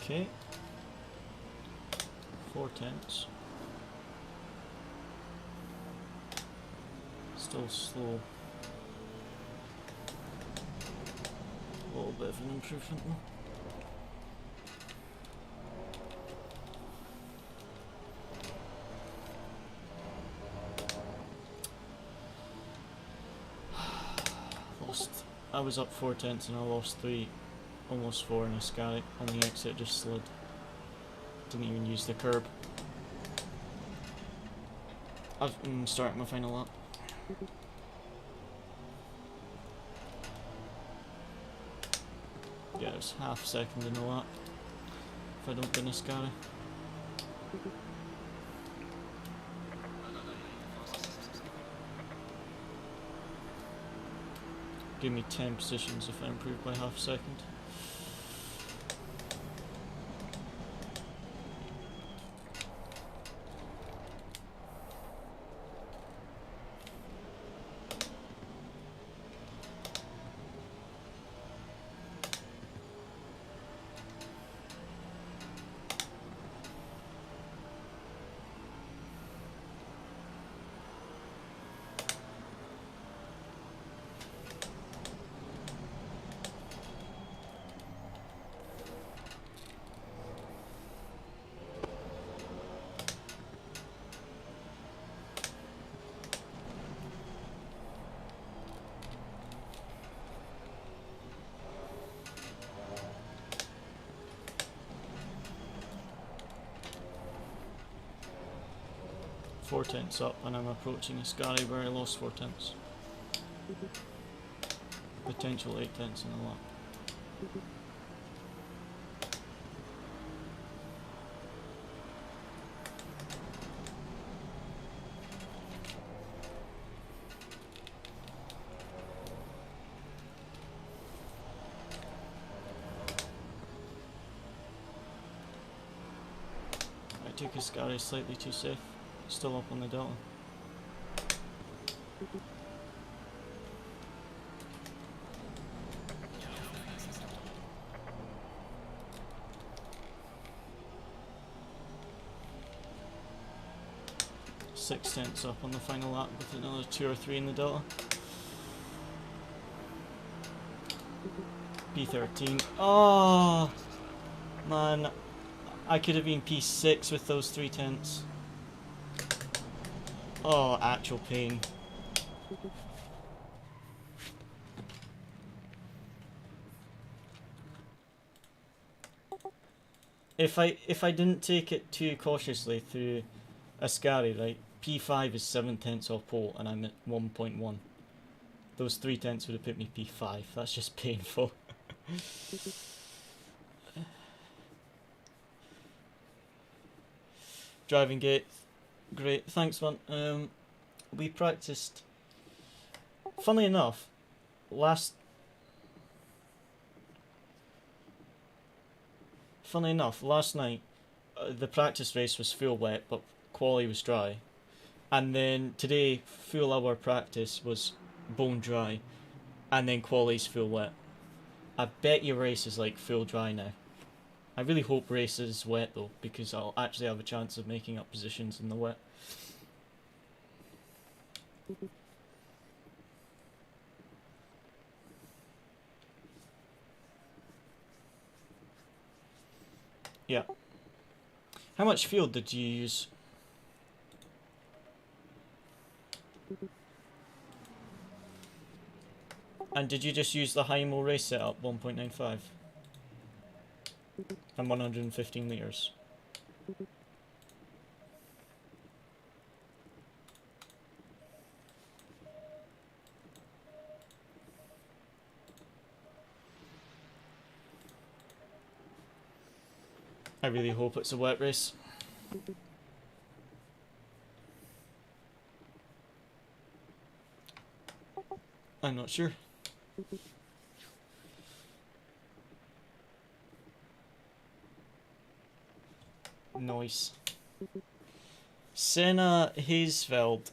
Okay, 4/10. Still slow. A little bit of an improvement though. I was up 4 tenths and I lost 3, almost 4 in a Scaric on the exit, just slid. Didn't even use the curb. I'm starting my final lap. Yeah, it's half second in a lap if I don't bin a Scaric. Give me 10 positions if I improve by half a second. Four tenths up and I'm approaching a Scaric where I lost 4 tenths. Potential 8 tenths in a lap. I took a Scaric slightly too safe. Still up on the delta. Six tenths up on the final lap with another 2 or 3 in the delta. P13. Oh man, I could have been P6 with those 3 tenths. Oh, actual pain. If I didn't take it too cautiously through a Scaric, right, P5 is 7 tenths off pole and I'm at 1.1. Those 3 tenths would have put me P5. That's just painful. Driving gate. Great, thanks man. We practiced, funnily enough, last night the practice race was full wet but quali was dry, and then today full hour practice was bone dry and then quali's full wet. I bet your race is like full dry now. I really hope race is wet though, because I'll actually have a chance of making up positions in the wet. Yeah. How much fuel did you use? And did you just use the HIMO race setup 1.95 and 115 litres? I really hope it's a wet race. I'm not sure. Nice. Senna Haysveld,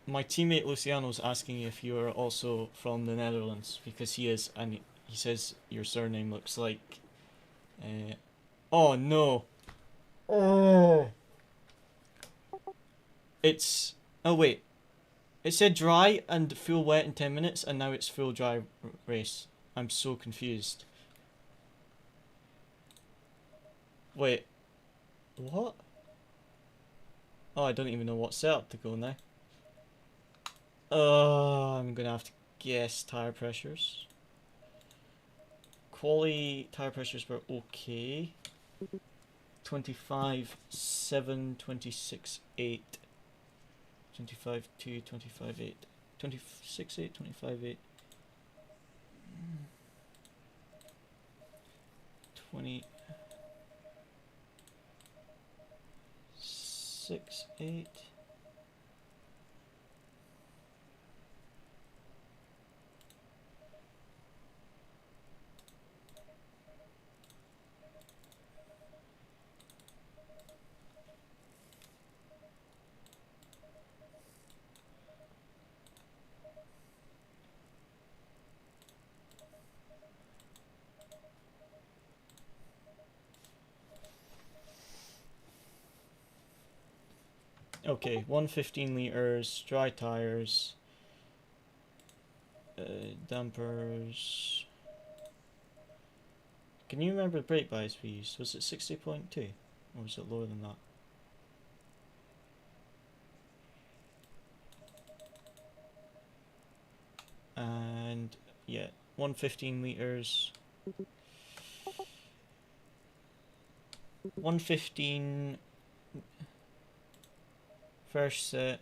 my teammate Luciano's asking if you're also from the Netherlands, because he is, and he says your surname looks like... oh no! Oh! It's... oh wait. It said dry and full wet in 10 minutes, and now it's full dry race. I'm so confused. Wait, what? Oh, I don't even know what setup to go now. I'm gonna have to guess tire pressures. Quali tire pressures were okay. 25.7, 26.8, 25.2, 25.8, 26.8, 25.8, 26.8. Okay, 115 liters, dry tires, dampers. Can you remember the brake bias we used? Was it 60.2 or was it lower than that? And yeah, 115 liters. 115 first set.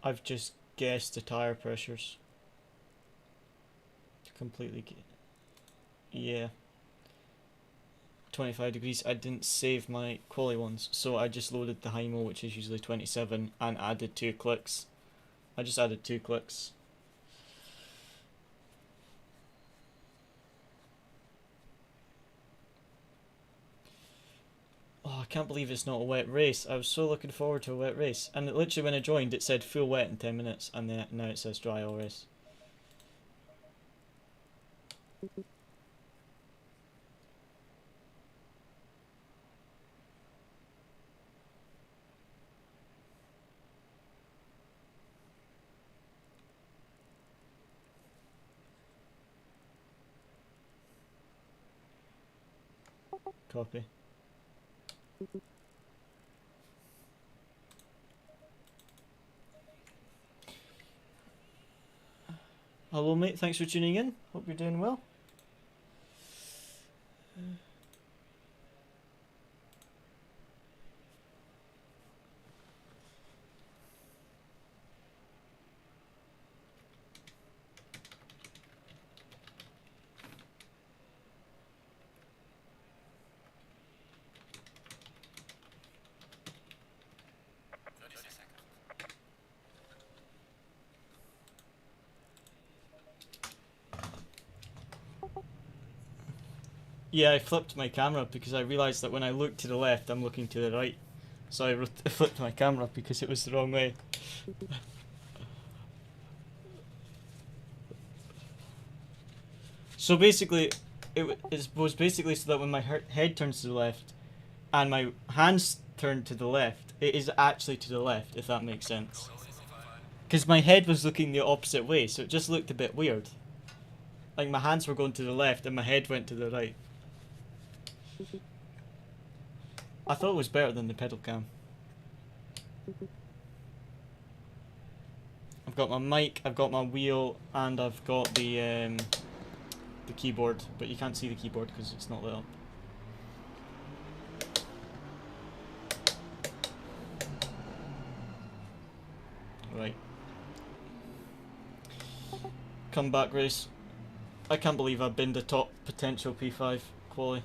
I've just guessed the tire pressures. Completely. Yeah. 25 degrees. I didn't save my quali ones, so I just loaded the Hymo, which is usually 27, and added 2 clicks. I just added 2 clicks. Oh, I can't believe it's not a wet race. I was so looking forward to a wet race. And it literally, when I joined, it said full wet in 10 minutes, and then now it says dry all race. Copy. Hello mate, thanks for tuning in. Hope you're doing well. Yeah, I flipped my camera because I realised that when I look to the left, I'm looking to the right. So I flipped my camera because it was the wrong way. So basically, it was basically so that when my head turns to the left and my hands turn to the left, it is actually to the left, if that makes sense. Because my head was looking the opposite way, so it just looked a bit weird. Like my hands were going to the left and my head went to the right. I thought it was better than the pedal cam. I've got my mic, I've got my wheel, and I've got the keyboard, but you can't see the keyboard because it's not lit up. Right. Comeback race. I can't believe I've been the top potential P5 quali.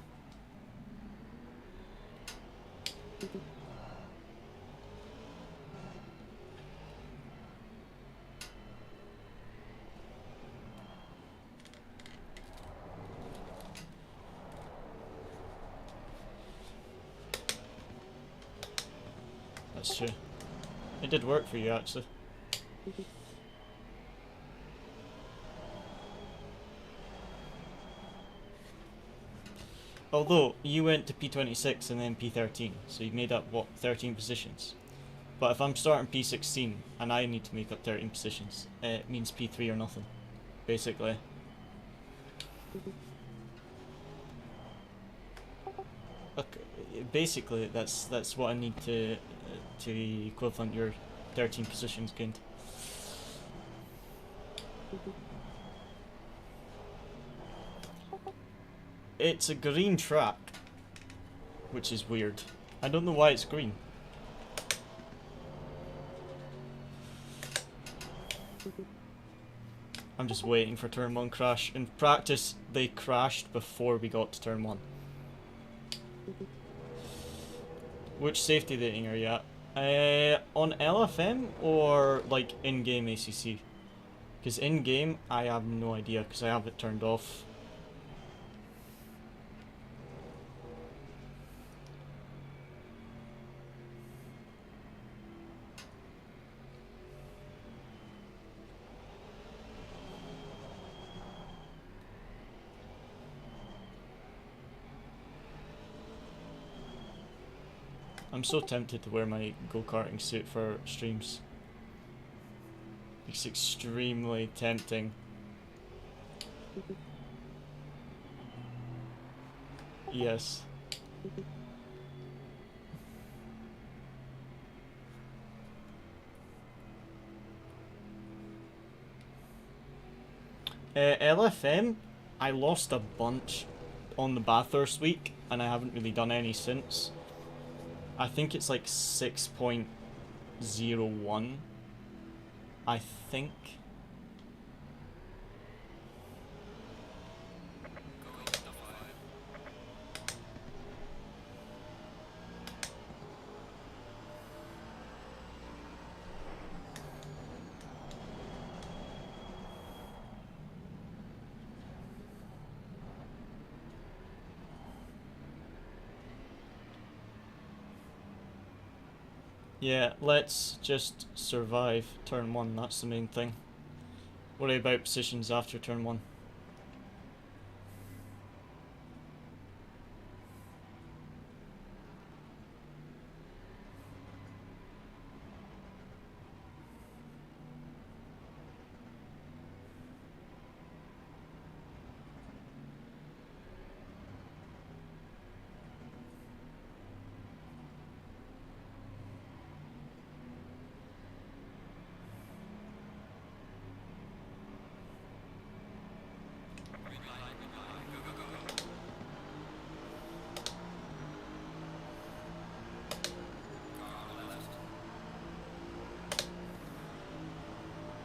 That's true. It did work for you actually. Although, you went to P26 and then P13, so you made up, what, 13 positions? But if I'm starting P16 and I need to make up 13 positions, it means P3 or nothing, basically. Okay, basically, that's what I need to equivalent your 13 positions gained. It's a green track, which is weird. I don't know why it's green. I'm just waiting for turn 1 crash. In practice, they crashed before we got to turn 1. Which safety rating are you at? On LFM or like in-game ACC? Because in-game, I have no idea because I have it turned off. I'm so tempted to wear my go-karting suit for streams. It's extremely tempting. Yes. LFM, I lost a bunch on the Bathurst week, and I haven't really done any since. I think it's like 6.01, I think. Yeah, let's just survive turn 1, that's the main thing. Worry about positions after turn 1.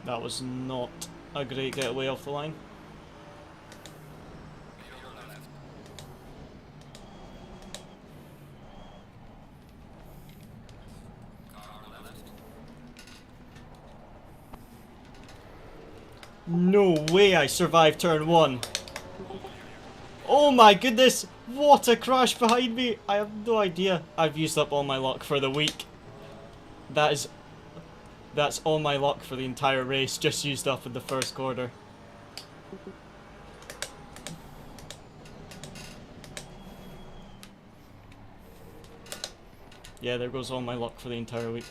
That was not a great getaway off the line. No way I survived turn 1. Oh my goodness, what a crash behind me. I have no idea. I've used up all my luck for the week. That's all my luck for the entire race, just used up in the first quarter. Yeah, there goes all my luck for the entire week.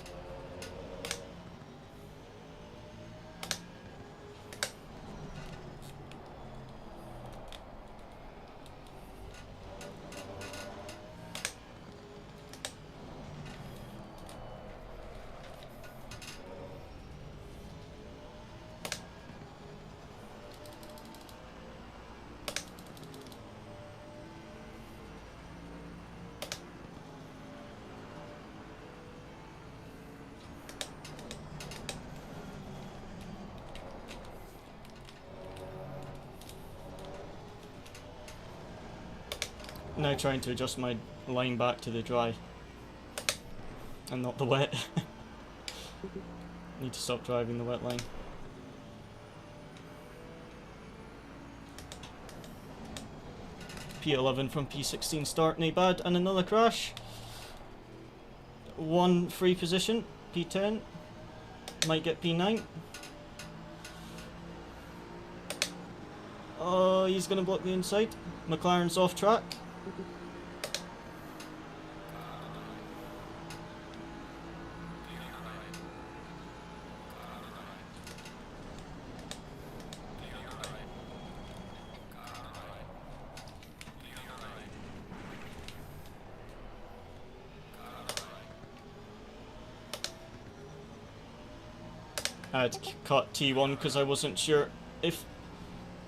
Now trying to adjust my line back to the dry and not the wet. Need to stop driving the wet line. P11 from P16 start, nae bad, and another crash. One free position, P10, might get P9. Oh, he's going to block the inside. McLaren's off track. I had to cut T1 because I wasn't sure if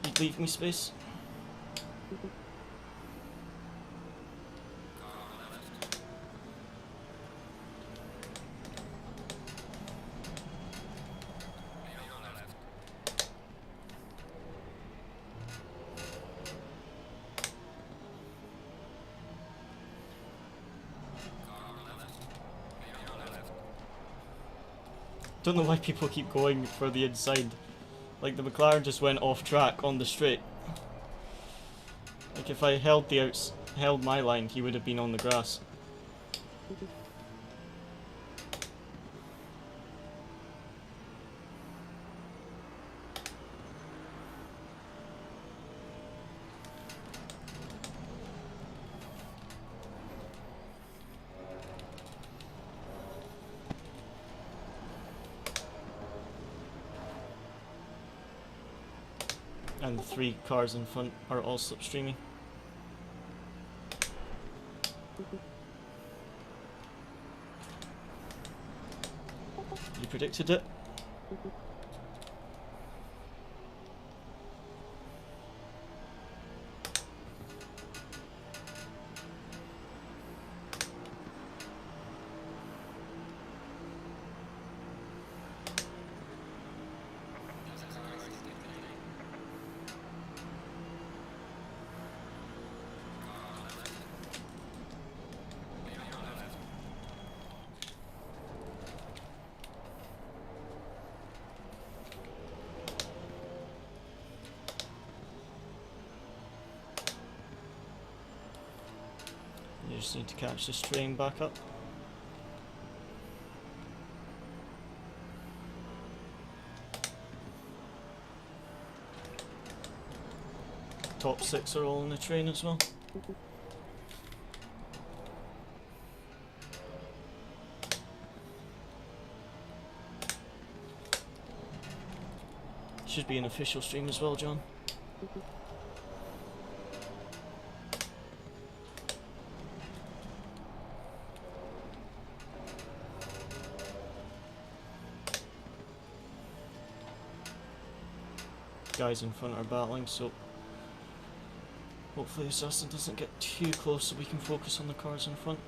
he'd leave me space. Don't know why people keep going for the inside. Like, the McLaren just went off track on the straight. Like, if I held my line, he would have been on the grass. And the 3 cars in front are all slipstreaming. You predicted it? You just need to catch this train back up. Top 6 are all in the train as well. Should be an official stream as well, John. Guys in front are battling, so hopefully Assassin doesn't get too close so we can focus on the cars in front.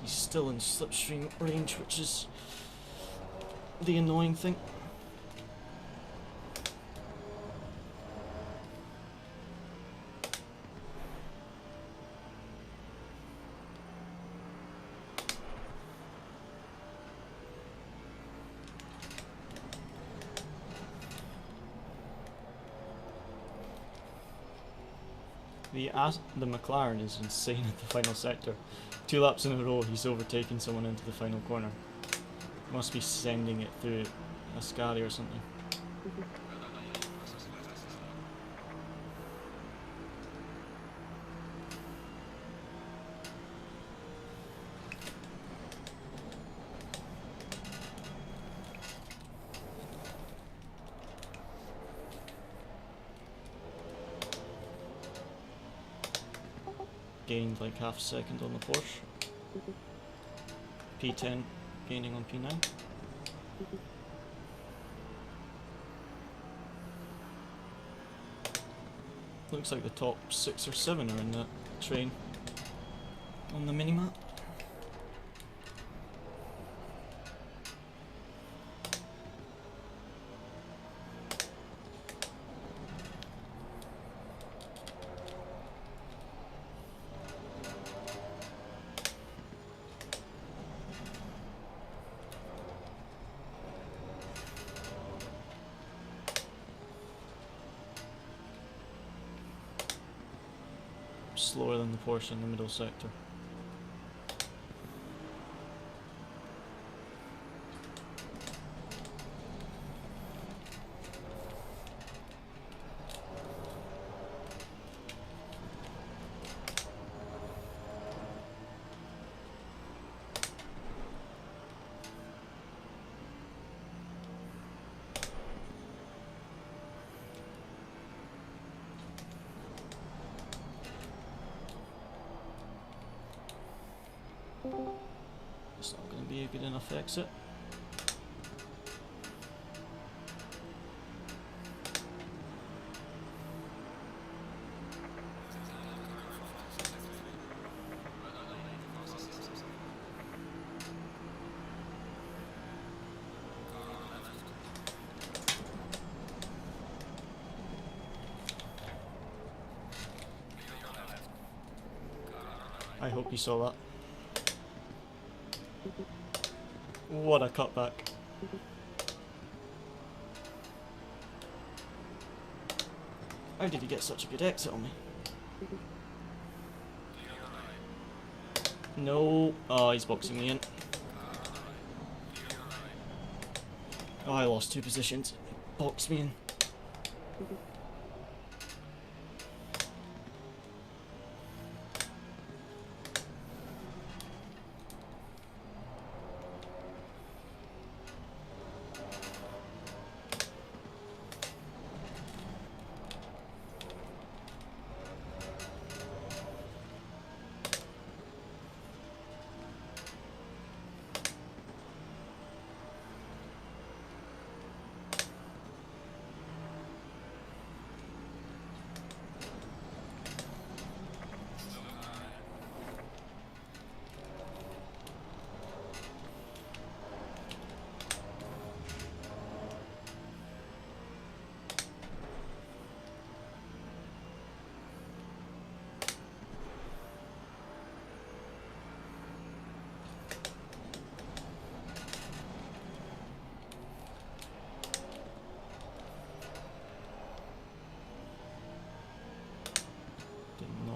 He's still in slipstream range, which is the annoying thing. The McLaren is insane at the final sector. 2 laps in a row he's overtaken someone into the final corner. Must be sending it through a Scali or something. Gained like half a second on the Porsche. P10 gaining on P9. Looks like the top 6 or 7 are in that train on the minimap. Slower than the Porsche in the middle sector. be a good enough exit. I hope you saw that. What a cutback. How did he get such a good exit on me? No. Oh, he's boxing me in. Oh, I lost 2 positions. Boxed me in.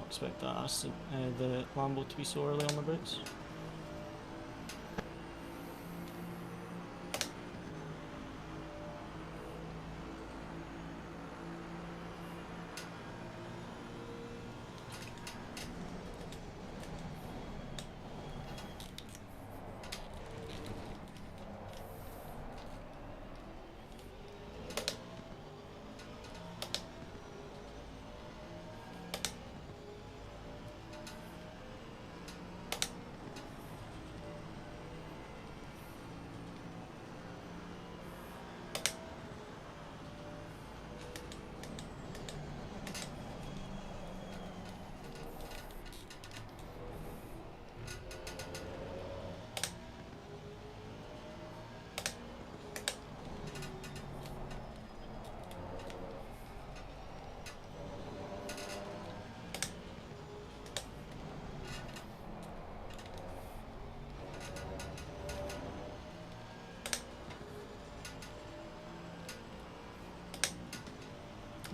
Expect that the Lambo to be so early on the brakes.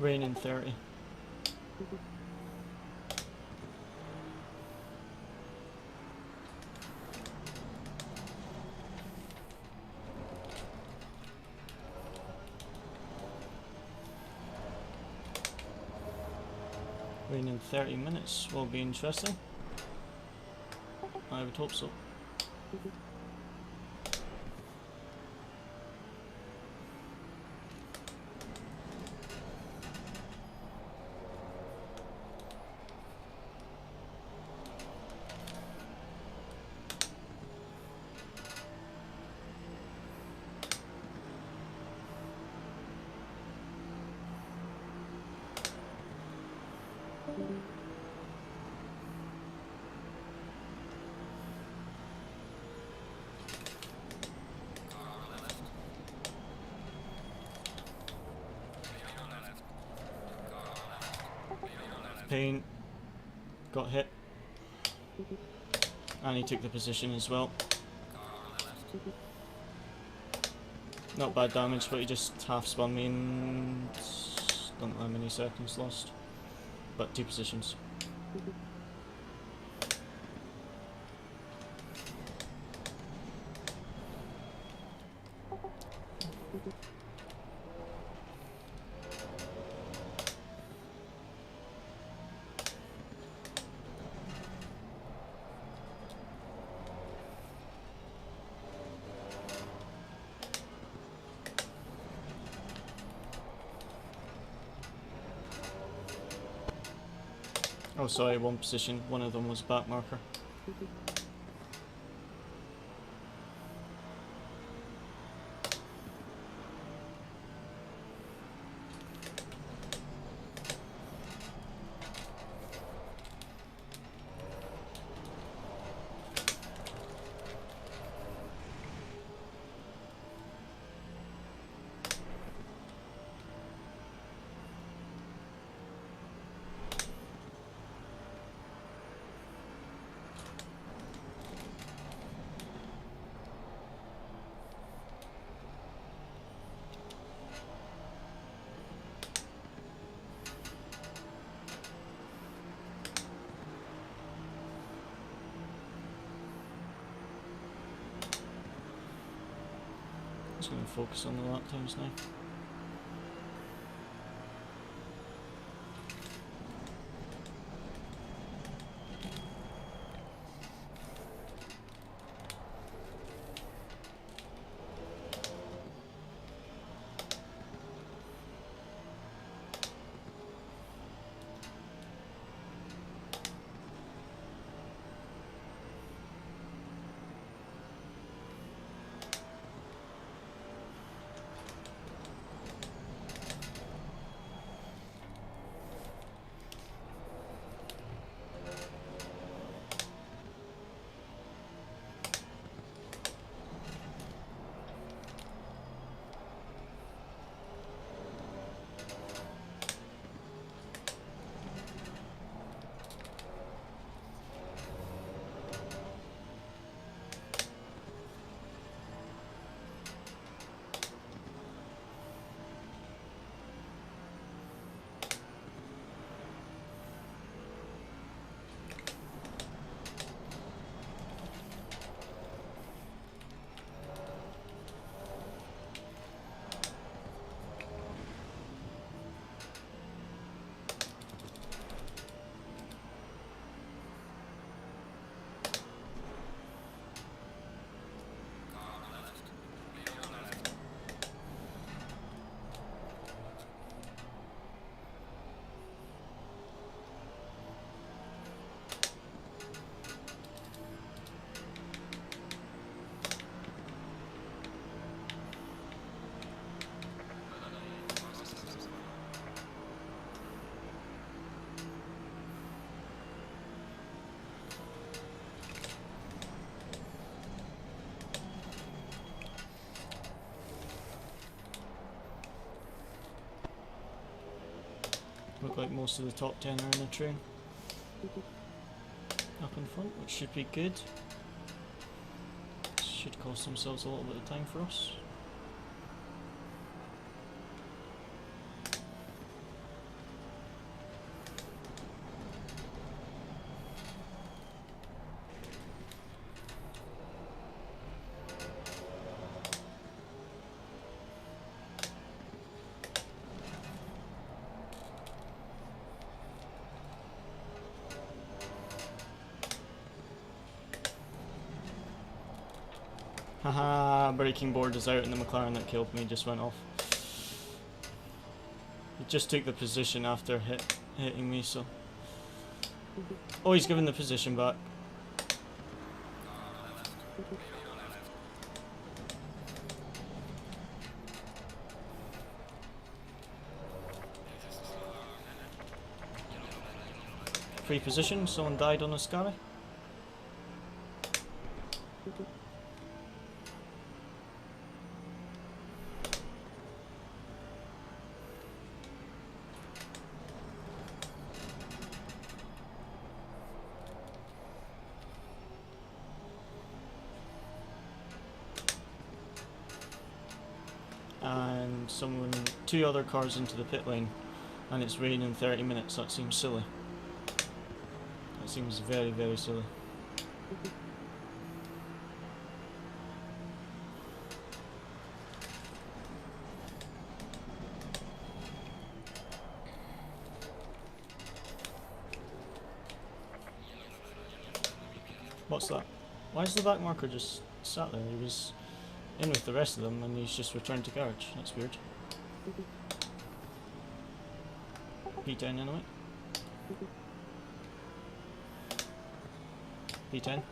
Rain in 30. Rain in 30 minutes will be interesting. I would hope so. Pain got hit, and he took the position as well. Not bad damage, but he just half spun me and don't know how many seconds lost, but 2 positions. Oh sorry, 1 position, one of them was back marker. Just going to focus on the lap times now. Look like most of the top 10 are in the train. Up in front, which should be good. Should cost themselves a little bit of time for us. Haha, braking board is out and the McLaren that killed me just went off. He just took the position after hitting me, so... Oh, he's given the position back. Free position, someone died on a Scary. And two other cars into the pit lane, and it's raining in 30 minutes. That seems silly. That seems very, very silly. What's that? Why is the back marker just sat there? He was in with the rest of them and he's just returned to garage. That's weird. P10 anyway. P10.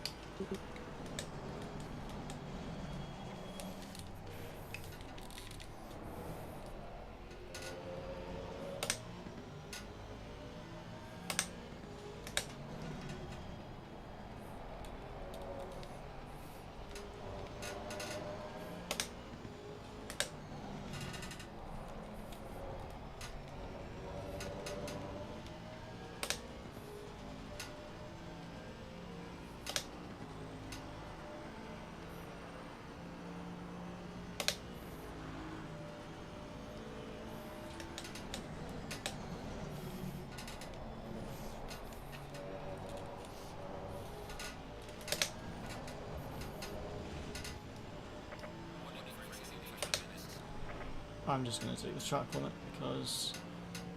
I'm just going to take the track limit because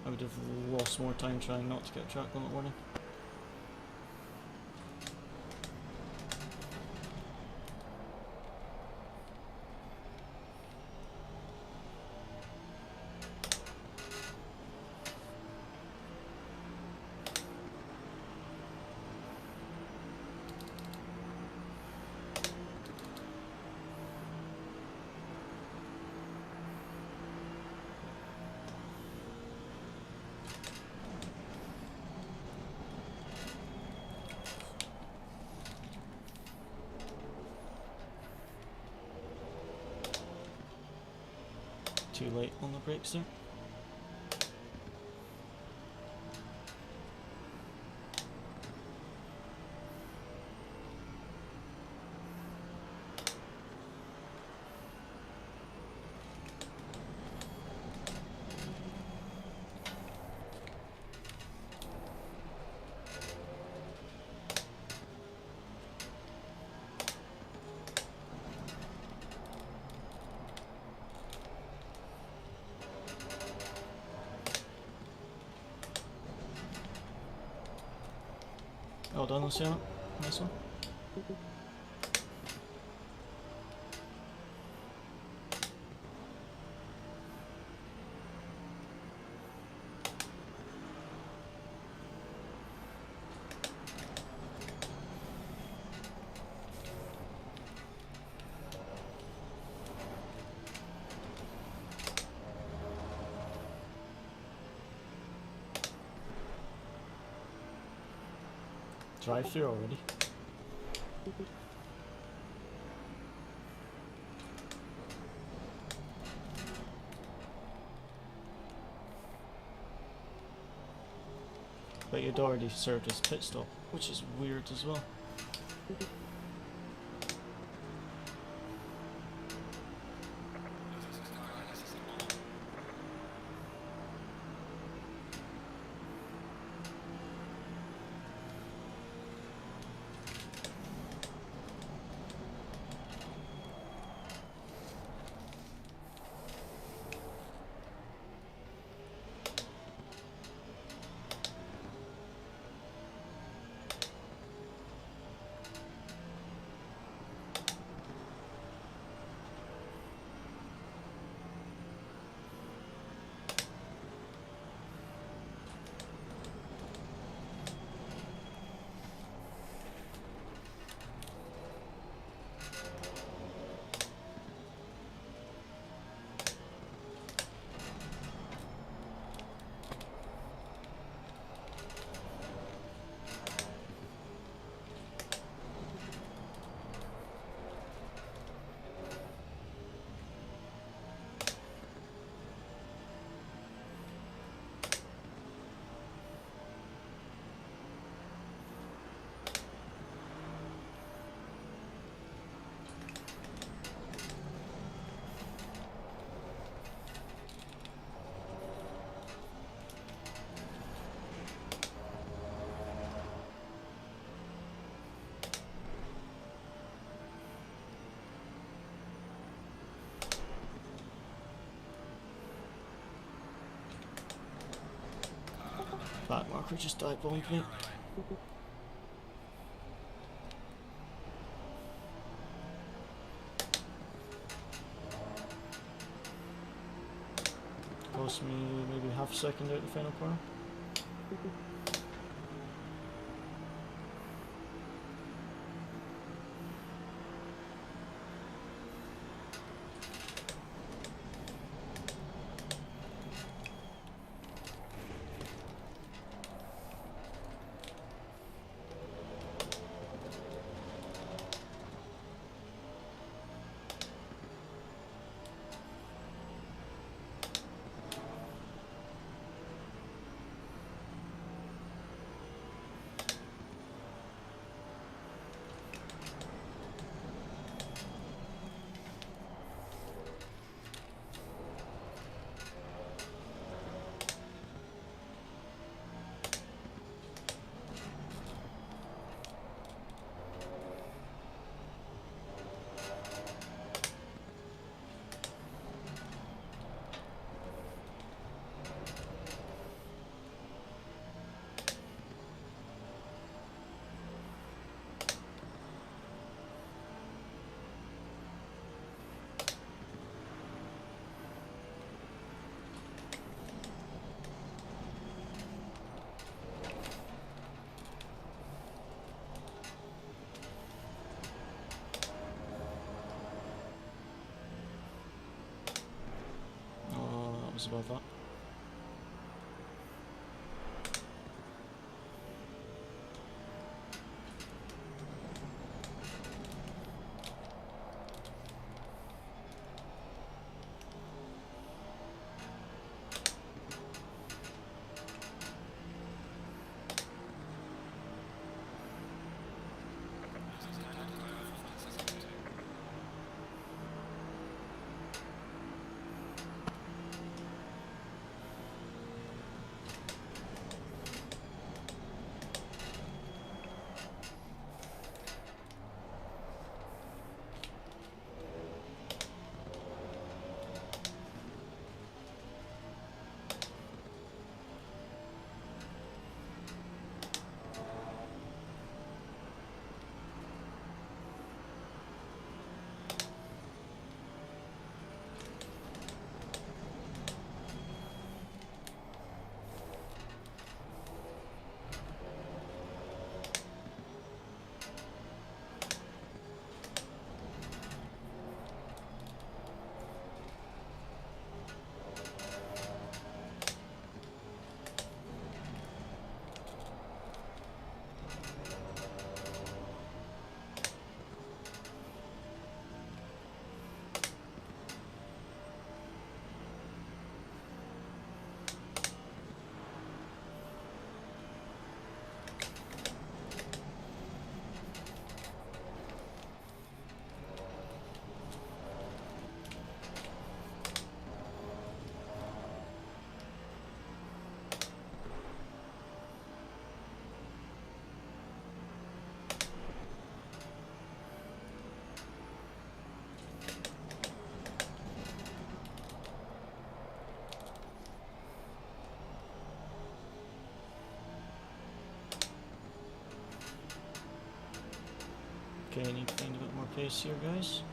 I would have lost more time trying not to get a track limit warning. Too late on the brakes there. Well done, Luciano. Nice one. Drive through already. But you'd already served as pit stop, which is weird as well. Back marker just dive bombed me. Cost me maybe half a second out the final corner. apologies about that. Okay, I need to find a bit more pace here, guys.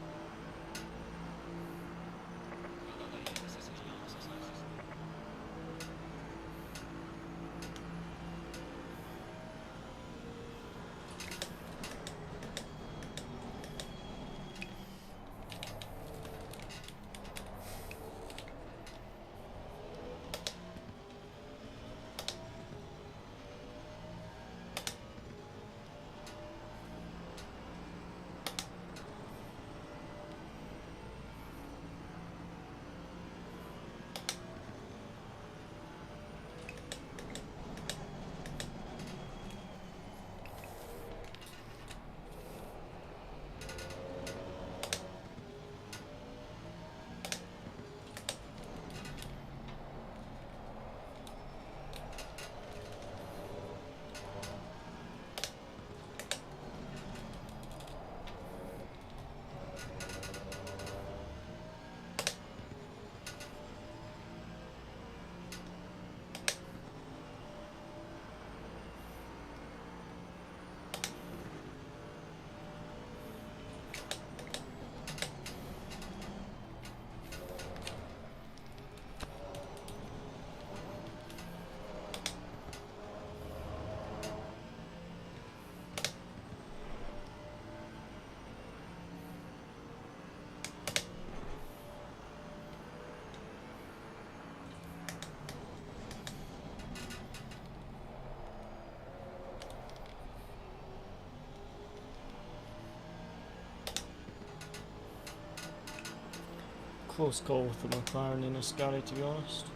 Close call with the McLaren in Ascari, to be honest.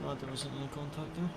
Glad there wasn't any contact there.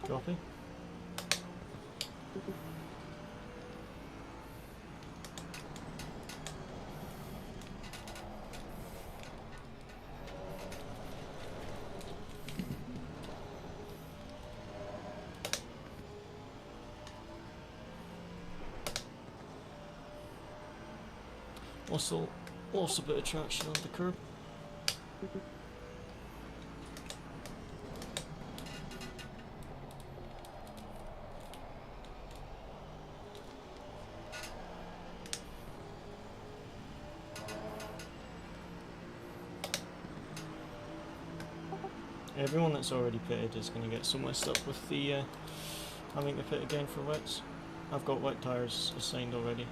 Copy. Also, lost a bit of traction on the curb. Everyone that's already pitted is going to get so messed up with the having to pit again for wets. I've got wet tyres assigned already.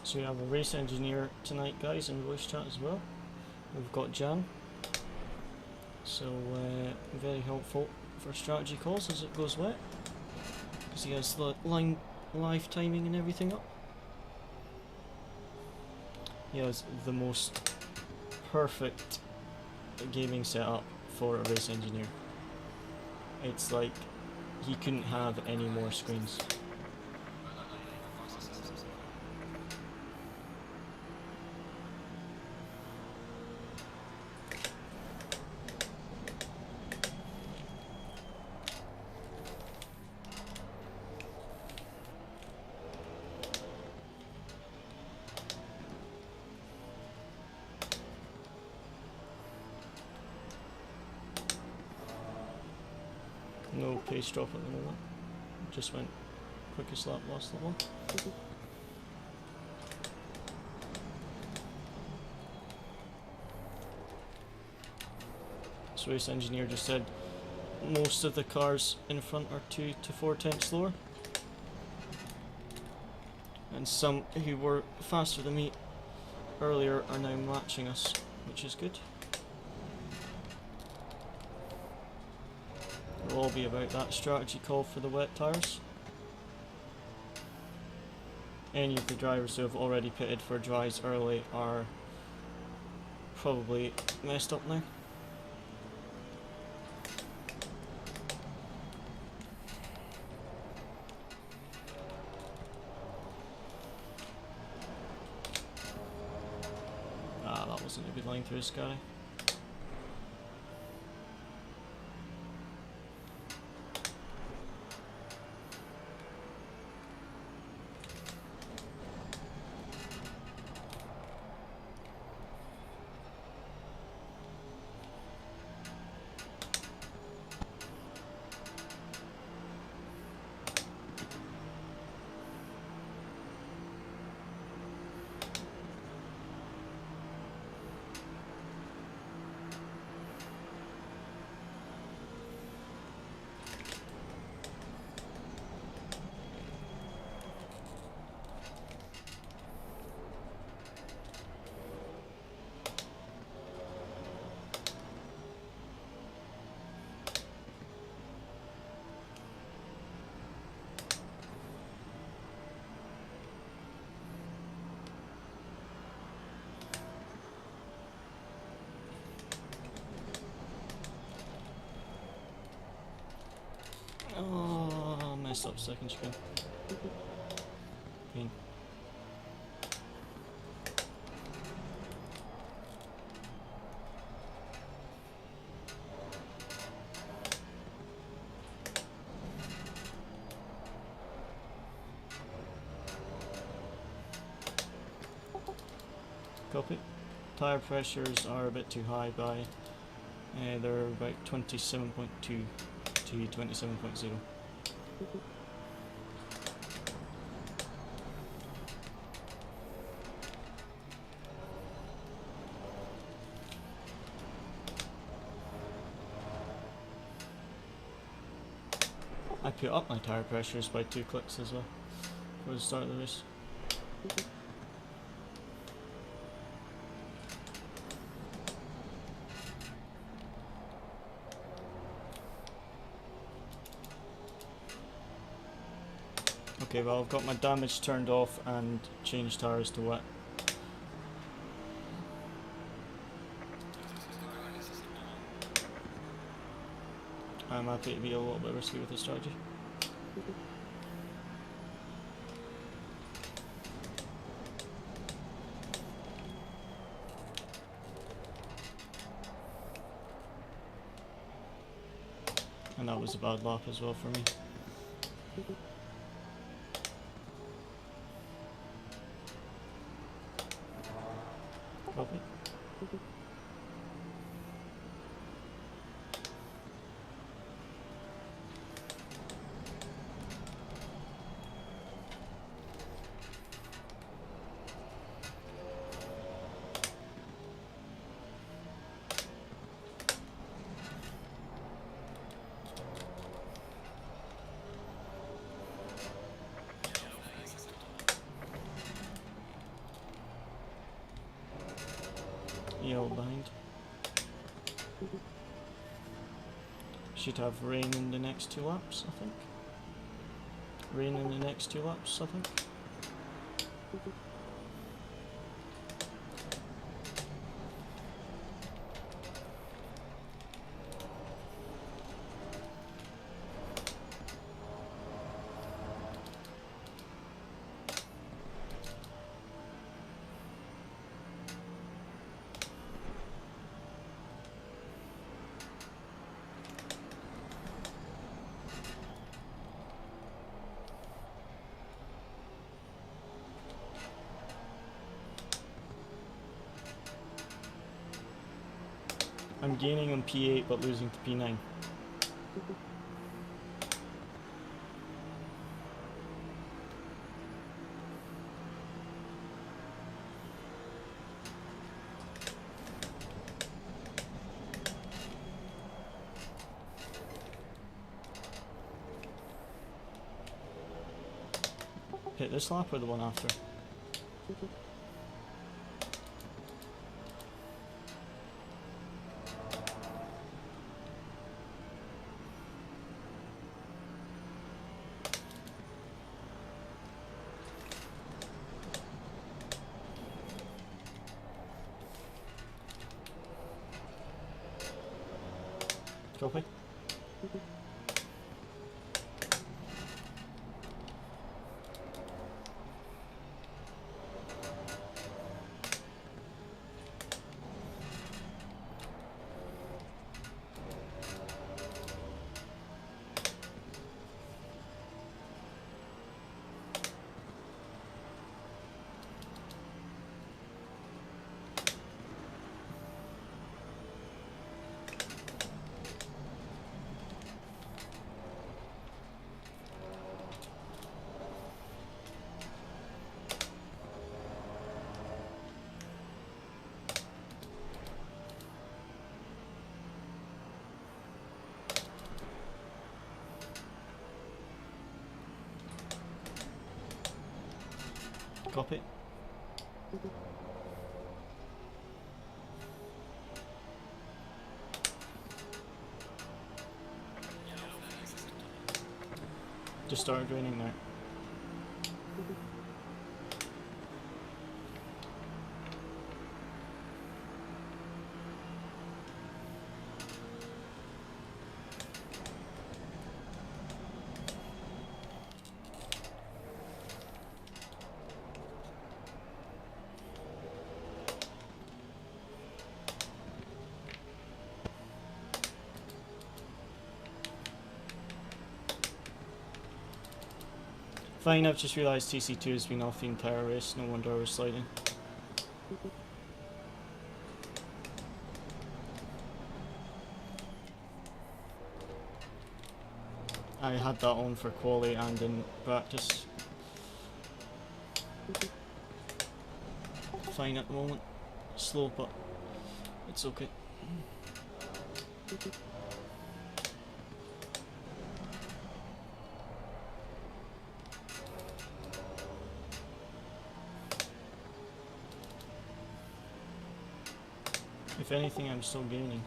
So we have a race engineer tonight, guys, in voice chat as well. We've got Jan, so very helpful for strategy calls as it goes wet, because he has the live timing and everything up. He has the most perfect gaming setup for a race engineer. It's like he couldn't have any more screens. No pace drop at the moment. Just went quickest lap last level. So race engineer just said most of the cars in front are 2 to 4 tenths slower, and some who were faster than me earlier are now matching us, which is good. It'll all be about that strategy call for the wet tyres. Any of the drivers who have already pitted for dries early are probably messed up now. Ah, that wasn't a good line through Sky. messed up second screen. Pain. Copy. Tire pressures are a bit too high by they're about 27.2 to 27.0. I put up my tire pressures by 2 clicks as well for the start of the race. Okay, well I've got my damage turned off and changed tires to wet. I'm happy to be a little bit risky with the strategy. And that was a bad lap as well for me. Copy. AOR behind. Should have rain in the next 2 laps, I think. Rain in the next 2 laps, I think. I'm gaining on P8 but losing to P9. Hit this lap or the one after? Copy. Copy. Just started raining now. Fine, I've just realised TC2 has been off the entire race, no wonder I was sliding. I had that on for quali and in practice. Fine at the moment. Slow, but it's okay. If anything, I'm still gaining.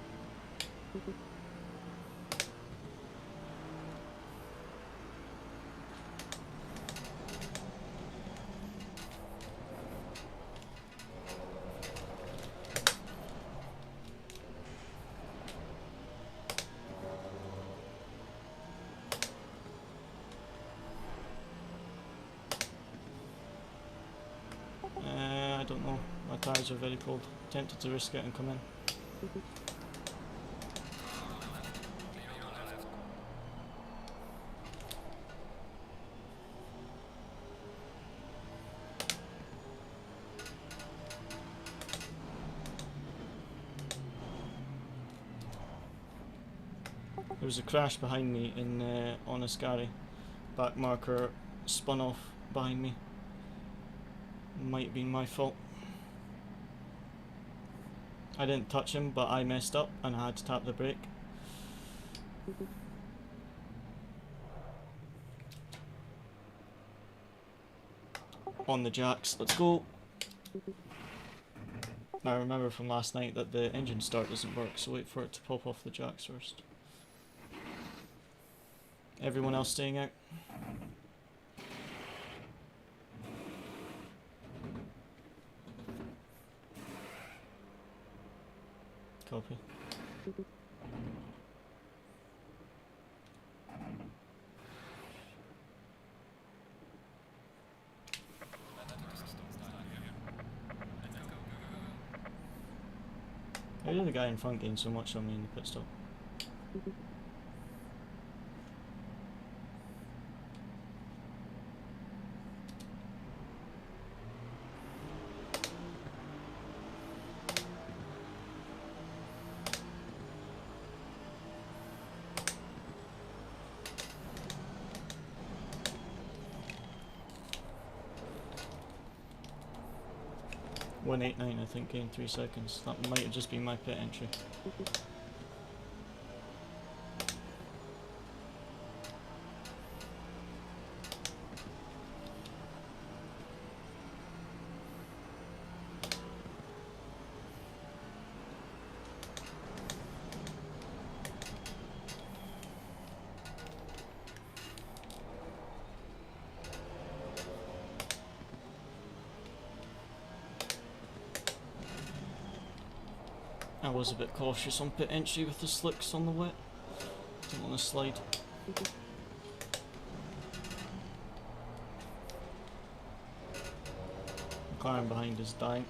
I don't know. My tyres are very cold. Tempted to risk it and come in. There was a crash behind me in on Ascari. Back marker spun off behind me. Might have been my fault. I didn't touch him, but I messed up and I had to tap the brake. On the jacks, let's go. Now remember from last night that the engine start doesn't work, so wait for it to pop off the jacks first. Everyone else staying out. Copy. How did the guy in front gain so much on me in the pit stop? 189, I think, gained 3 seconds. That might have just been my pit entry. I was a bit cautious on pit entry with the slicks on the wet. Didn't want to slide. McLaren behind is dying.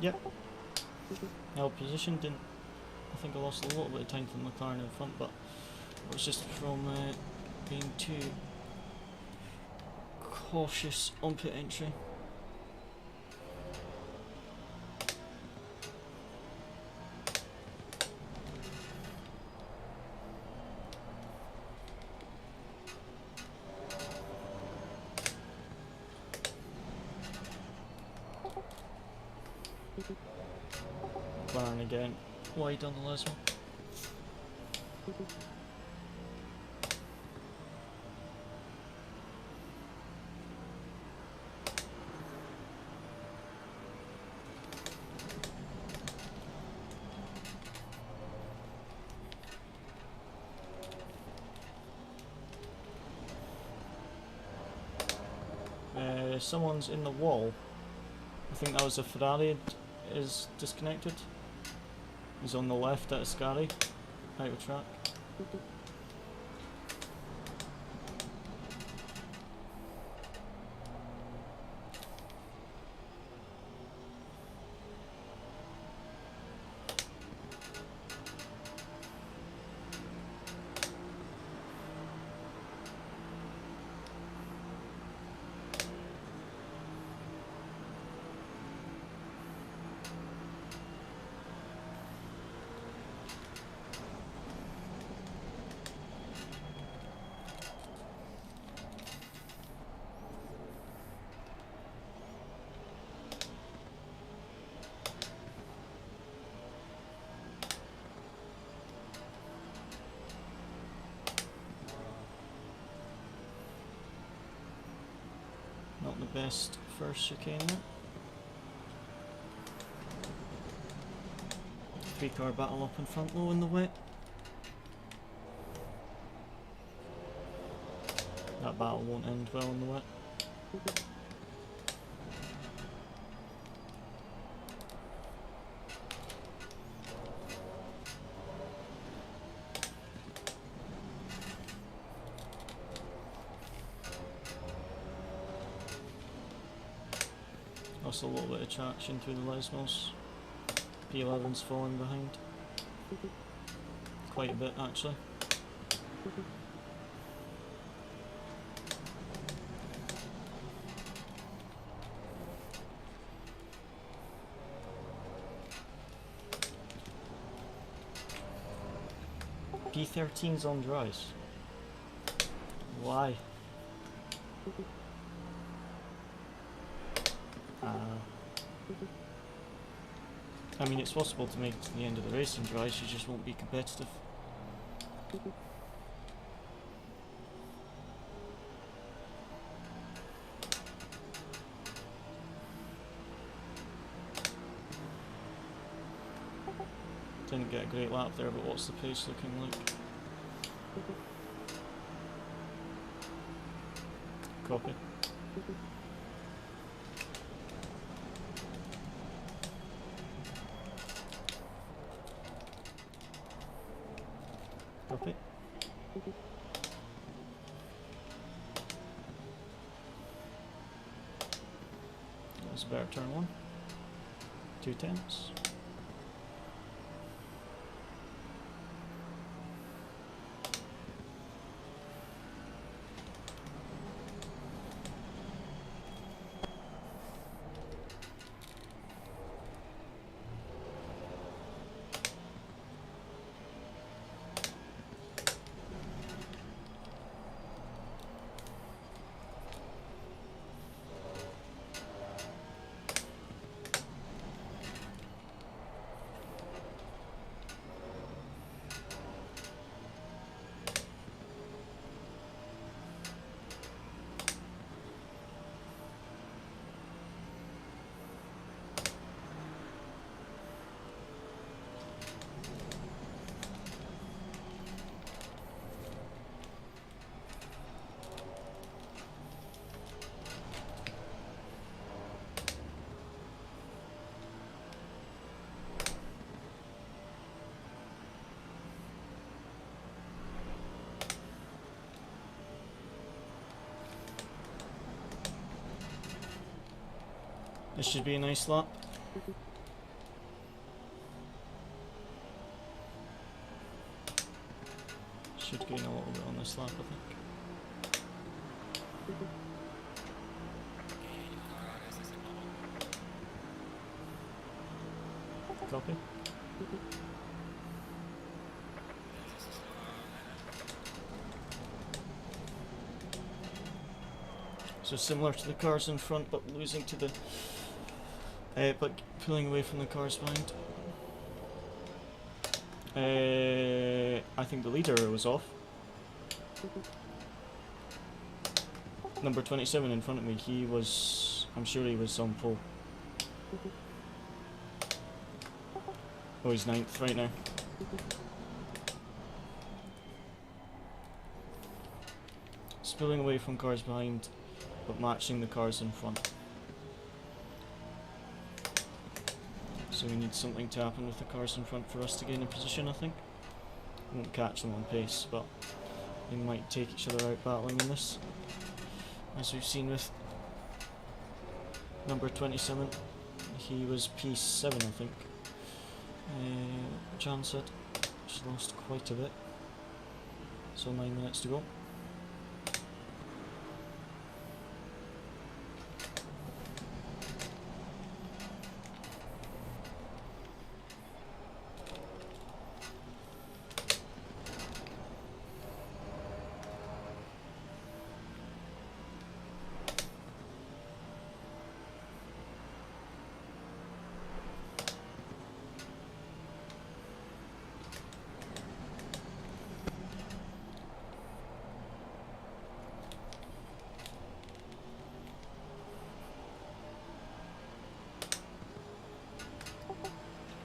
Yep. Held position, didn't I think I lost a little bit of time from McLaren in front, but it was just from being too cautious on pit entry. McLaren again, wide on the last one. Someone's in the wall. I think that was a Ferrari is disconnected. He's on the left at Ascari, out of track. Not the best first chicane there. 3-car battle up in front low in the wet. That battle won't end well in the wet. Lost a little bit of traction through the Lesmos. P11's falling behind. Quite a bit actually. P13's on dries. Why? I mean, it's possible to make it to the end of the race in dries, you just won't be competitive. Didn't get a great lap there, but what's the pace looking like? Copy. Copy. That was a better turn one. 2/10. This should be a nice lap. Should gain a little bit on this lap, I think. Copy. So similar to the cars in front, but losing to the, but pulling away from the cars behind. I think the leader was off. Number 27 in front of me, he was, I'm sure he was on pole. Oh, he's 9th right now. Spilling away from cars behind, but matching the cars in front. So we need something to happen with the cars in front for us to gain a position, I think. Won't catch them on pace, but they might take each other out battling in this. As we've seen with number 27, he was P7, I think. Jan said, just lost quite a bit. So 9 minutes to go.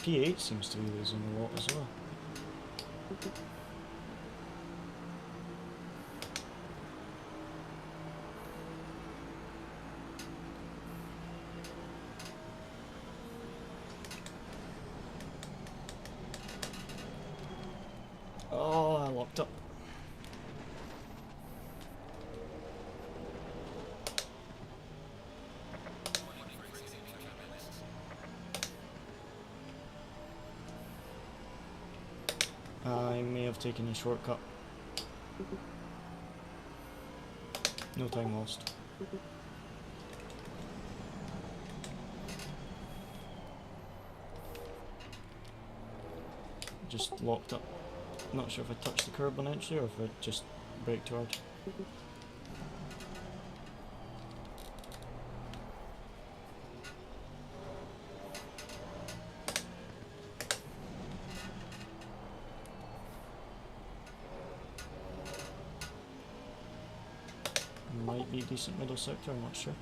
P8 seems to be losing a lot as well. Oh, I locked up. I may have taken a shortcut. No time lost. Just locked up. Not sure if I touched the curb on entry or if I just braked hard. Might be decent middle sector, I'm not sure.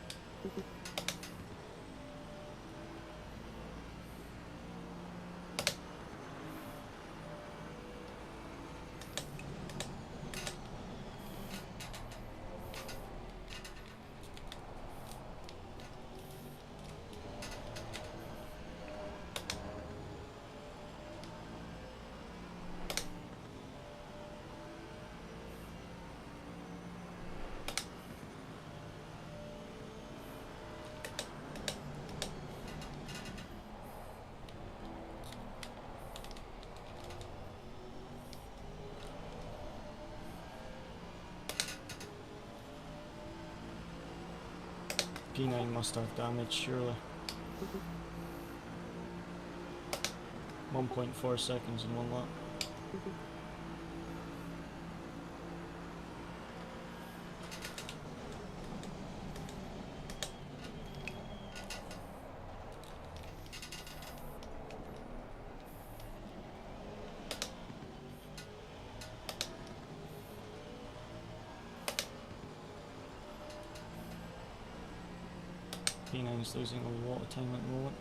P9 must have damage, surely. 1.4 seconds in one lap. P9 is losing a lot of time at the moment.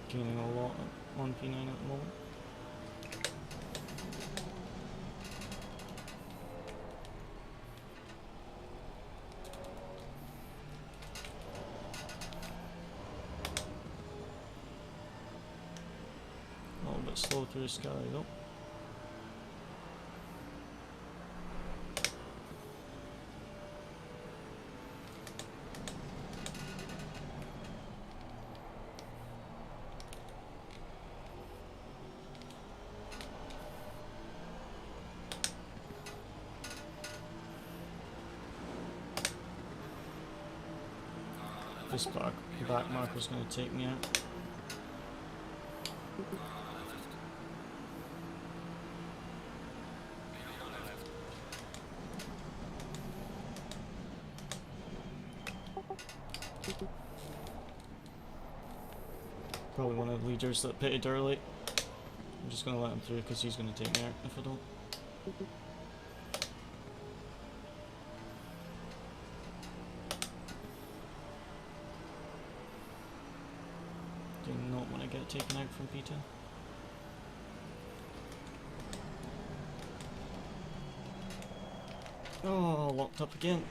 Gaining a lot on P9 at the moment. A little bit slow through the sky though. This back marker is going to take me out. Probably one of the leaders that pitted early. I'm just going to let him through because he's going to take me out if I don't. Do not want to get taken out from P10. Oh, locked up again.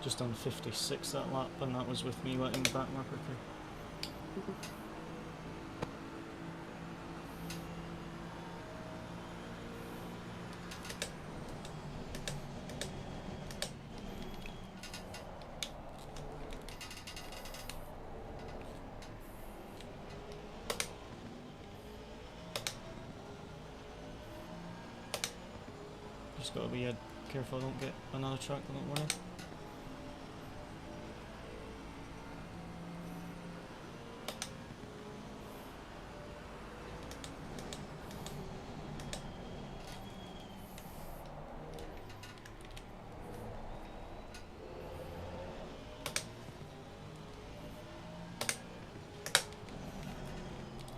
Just on 56 that lap, and that was with me letting the back marker through. Just gotta be careful I don't get another track limit warning.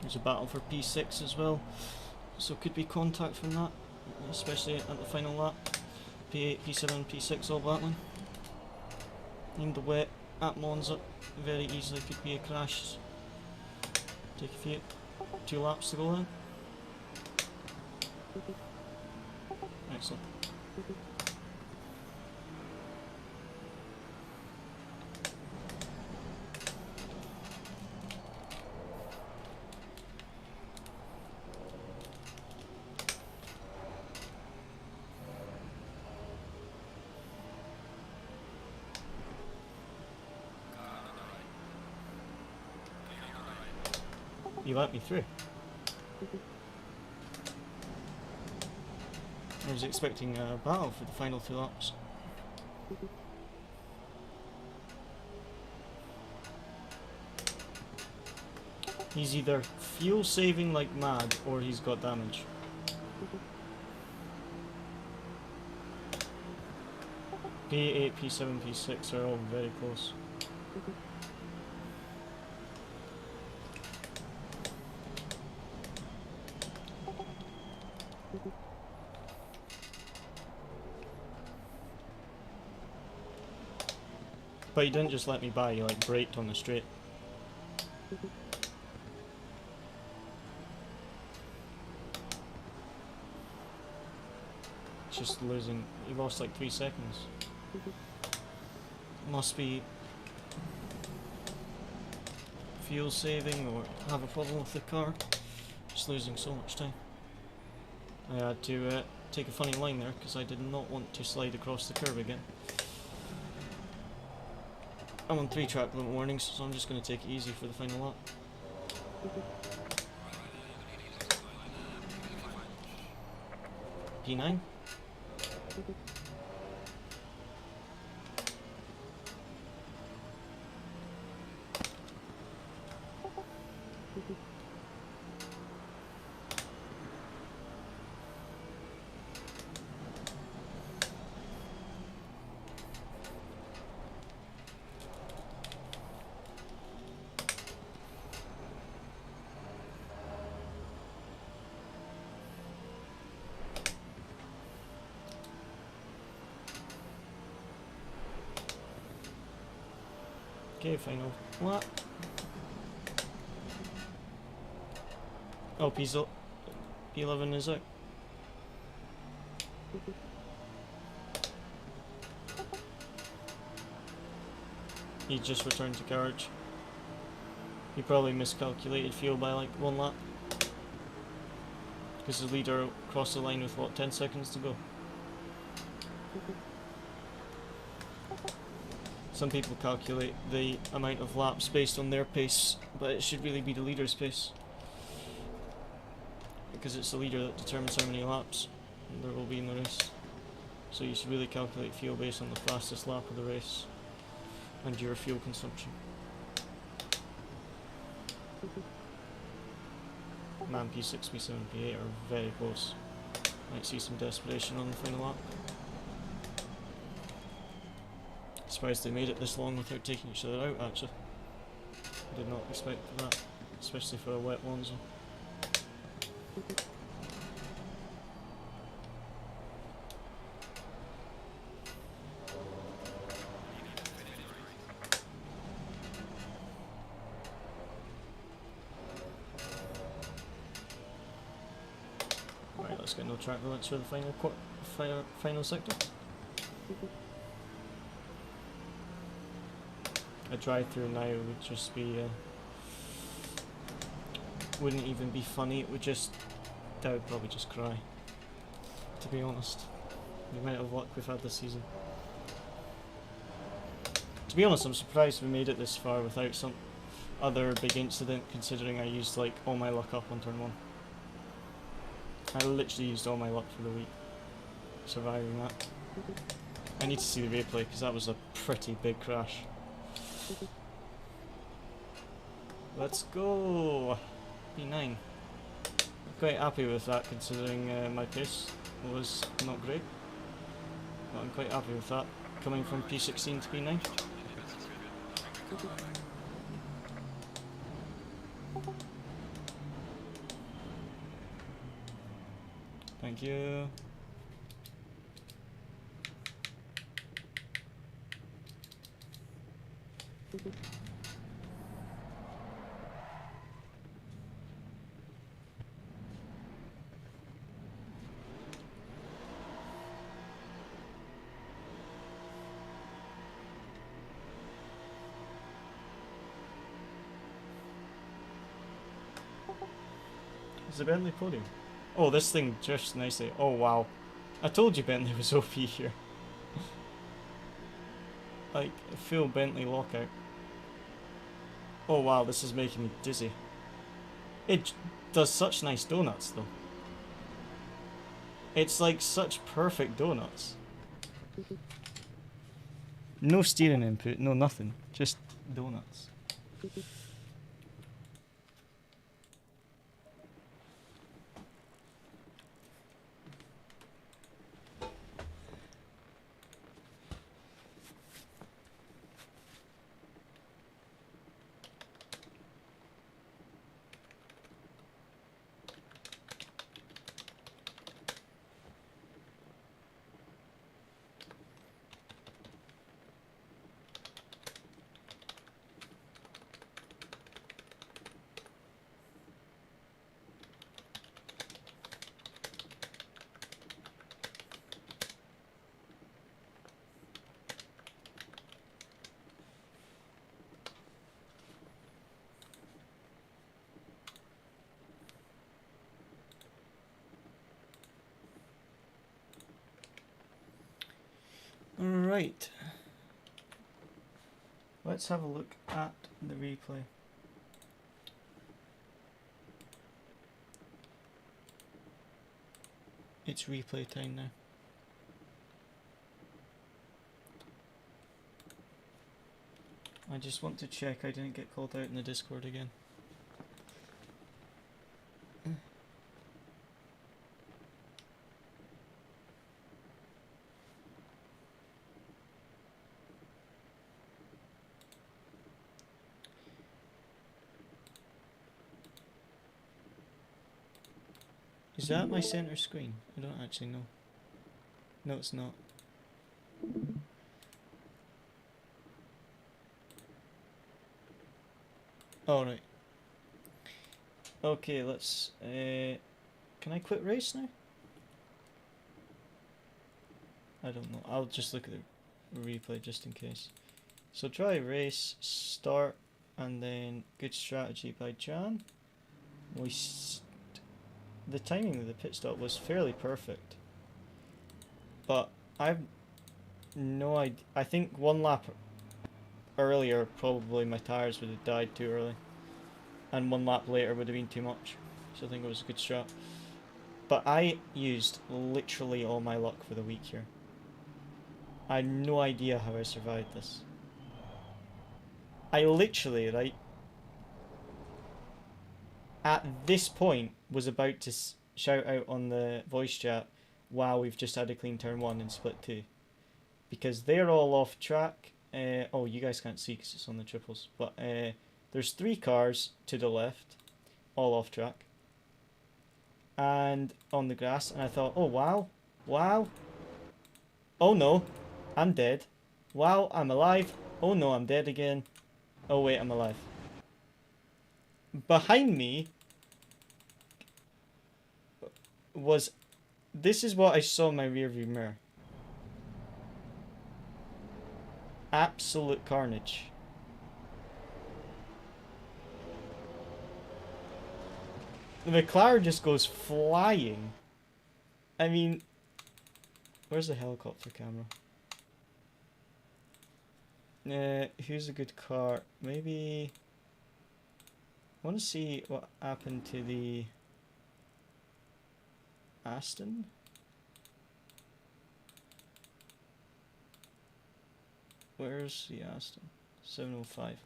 There's a battle for P6 as well, so could be contact from that, especially at the final lap. P8, P7, P6 all battling. In the wet at Monza, very easily could be a crash. Take a few, 2 laps to go then. Excellent. You let me through. I was expecting a battle for the final 2 laps. He's either fuel saving like mad or he's got damage. P8, P7, P6 are all very close. But he didn't just let me by, he like braked on the straight. it's just losing. He lost like 3 seconds. Must be fuel saving or have a problem with the car. Just losing so much time. I had to take a funny line there because I did not want to slide across the curb again. I'm on 3 track limit warnings, so I'm just going to take it easy for the final lap. P9. Okay, final lap. Oh, P11 is out. He just returned to carriage. He probably miscalculated fuel by like 1 lap. Because the leader crossed the line with what, 10 seconds to go? Some people calculate the amount of laps based on their pace, but it should really be the leader's pace. Because it's the leader that determines how many laps there will be in the race. So you should really calculate fuel based on the fastest lap of the race and your fuel consumption. Man, P6, P7, P8 are very close. Might see some desperation on the final lap. Surprised they made it this long without taking each other out, actually. I did not expect that, especially for a wet one zone. Right, let's get no track limits for the final sector. A drive-through now would just be, wouldn't even be funny, it would just, I would probably just cry, to be honest, the amount of luck we've had this season. To be honest, I'm surprised we made it this far without some other big incident, considering I used like all my luck up on turn 1. I literally used all my luck for the week, surviving that. I need to see the replay, because that was a pretty big crash. Let's go! P9. Quite happy with that considering my pace was not great. But I'm quite happy with that, coming from P16 to P9. Thank you. Is the Bentley podium? Oh, this thing drifts nicely. Oh wow. I told you Bentley was OP here. Like, a full Bentley lockout. Oh wow, this is making me dizzy. It does such nice donuts though. It's like such perfect donuts. No steering input, no nothing. Just donuts. Right. Let's have a look at the replay. It's replay time now. I just want to check I didn't get called out in the Discord again. Is that my center screen? I don't actually know. No, it's not. Oh, right. Okay, let's... can I quit race now? I don't know. I'll just look at the replay just in case. So try race, start, and then good strategy by Jan. The timing of the pit stop was fairly perfect. But I've no idea. I think one lap earlier probably my tyres would have died too early. And one lap later would have been too much. So I think it was a good strat. But I used literally all my luck for the week here. I had no idea how I survived this. I literally, right, at this point was about to shout out on the voice chat, wow, we've just had a clean turn 1 in split 2. Because they're all off track. Oh, you guys can't see because it's on the triples. But there's 3 cars to the left, all off track. And on the grass. And I thought, oh, wow. Wow. Oh, no. I'm dead. Wow, I'm alive. Oh, no, I'm dead again. Oh, wait, I'm alive. Behind me was... This is what I saw in my rearview mirror. Absolute carnage. The McLaren just goes flying. I mean... Where's the helicopter camera? Who's a good car? Maybe... I want to see what happened to the Aston. Where's the Aston? 705.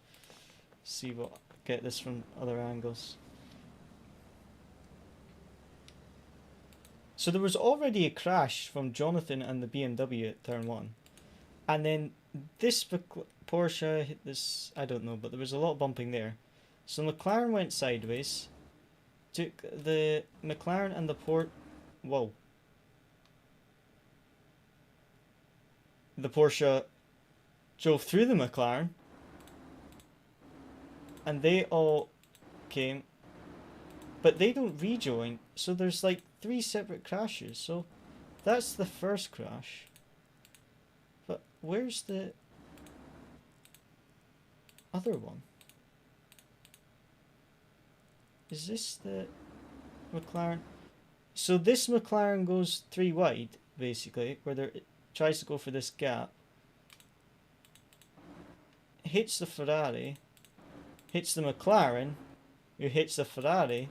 See what... Get this from other angles. So there was already a crash from Jonathan and the BMW at turn 1. And then this Porsche hit this... I don't know, but there was a lot of bumping there. So McLaren went sideways. Took the McLaren and the Whoa. The Porsche drove through the McLaren. And they all came. But they don't rejoin. So there's like 3 separate crashes. So that's the first crash. But where's the other one? Is this the McLaren? So this McLaren goes 3 wide, basically, where it tries to go for this gap. Hits the Ferrari. Hits the McLaren. Who hits the Ferrari.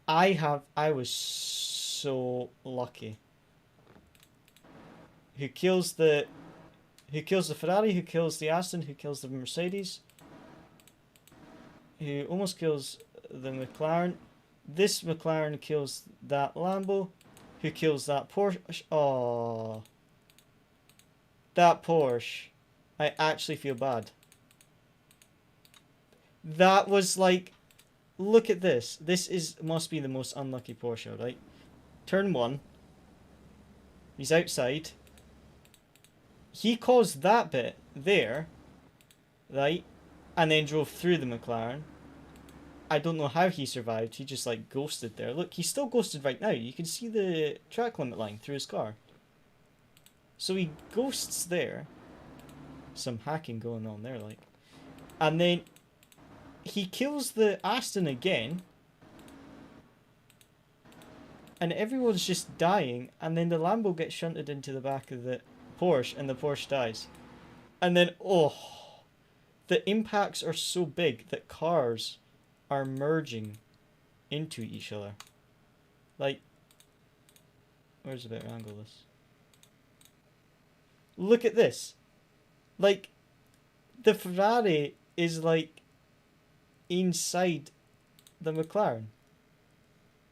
I was so lucky. Who kills the Ferrari, who kills the Aston, who kills the Mercedes, who almost kills the McLaren. This McLaren kills that Lambo, who kills that Porsche. Oh, that Porsche. I actually feel bad. That was like, look at this. This must be the most unlucky Porsche, right? Turn 1. He's outside. He caused that bit there, right? And then drove through the McLaren. I don't know how he survived. He just like ghosted there. Look, he's still ghosted right now. You can see the track limit line through his car. So he ghosts there. Some hacking going on there, like. And then he kills the Aston again. and everyone's just dying, and then the Lambo gets shunted into the back of the Porsche, and the Porsche dies. And then, oh, the impacts are so big that cars are merging into each other. Like, where's a better angle of this? Look at this. Like, the Ferrari is like inside the McLaren.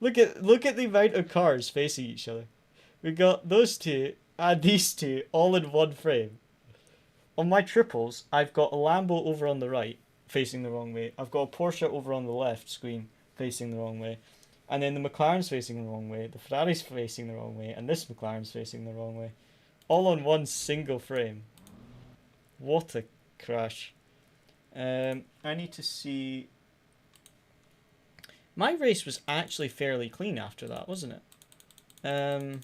Look at the amount of cars facing each other. We got those two and these two all in one frame. On my triples, I've got a Lambo over on the right, facing the wrong way. I've got a Porsche over on the left screen, facing the wrong way. And then the McLaren's facing the wrong way, the Ferrari's facing the wrong way, and this McLaren's facing the wrong way. All on one single frame. What a crash. I need to see... My race was actually fairly clean after that, wasn't it?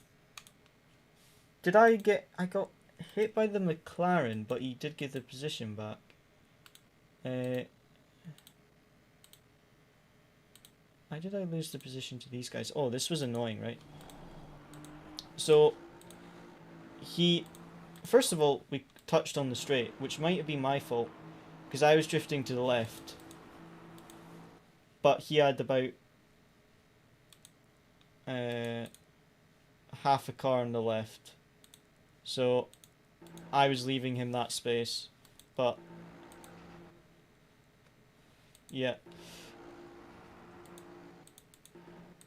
Did I got hit by the McLaren, but he did give the position back. Why did I lose the position to these guys? Oh, this was annoying, right? So, first of all, we touched on the straight, which might have been my fault, because I was drifting to the left. But he had about half a car on the left. So I was leaving him that space. But yeah.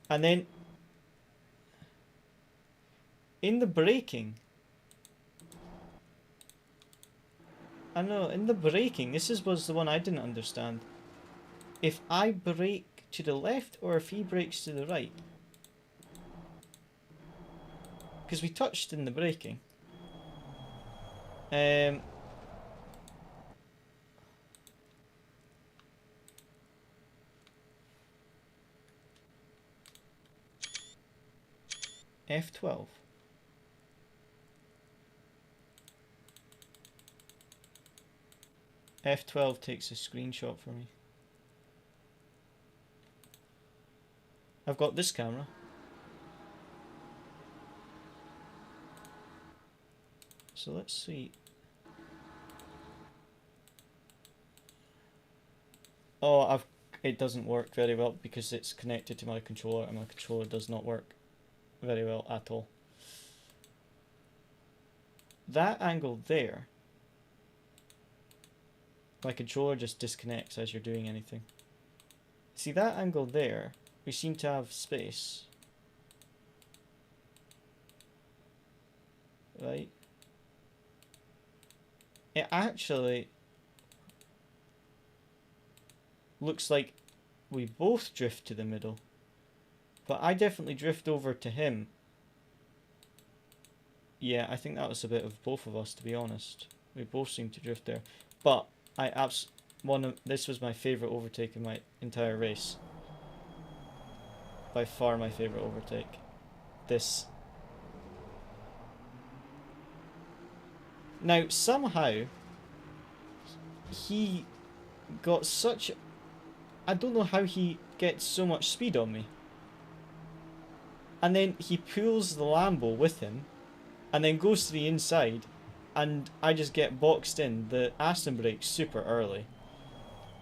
And then in the braking, I know, in the braking, this was the one I didn't understand. If I brake to the left or if he brakes to the right. Because we touched in the braking. F12. F12 takes a screenshot for me. I've got this camera. So let's see. Oh, it doesn't work very well because it's connected to my controller and my controller does not work very well at all. That angle there, my controller just disconnects as you're doing anything. See that angle there, we seem to have space. Right? It actually looks like we both drift to the middle. But I definitely drift over to him. Yeah, I think that was a bit of both of us, to be honest. We both seem to drift there. But this was my favourite overtake in my entire race. By far my favourite overtake. This. Now, somehow, he got such... I don't know how he gets so much speed on me. And then he pulls the Lambo with him, and then goes to the inside, and I just get boxed in. The Aston brakes super early,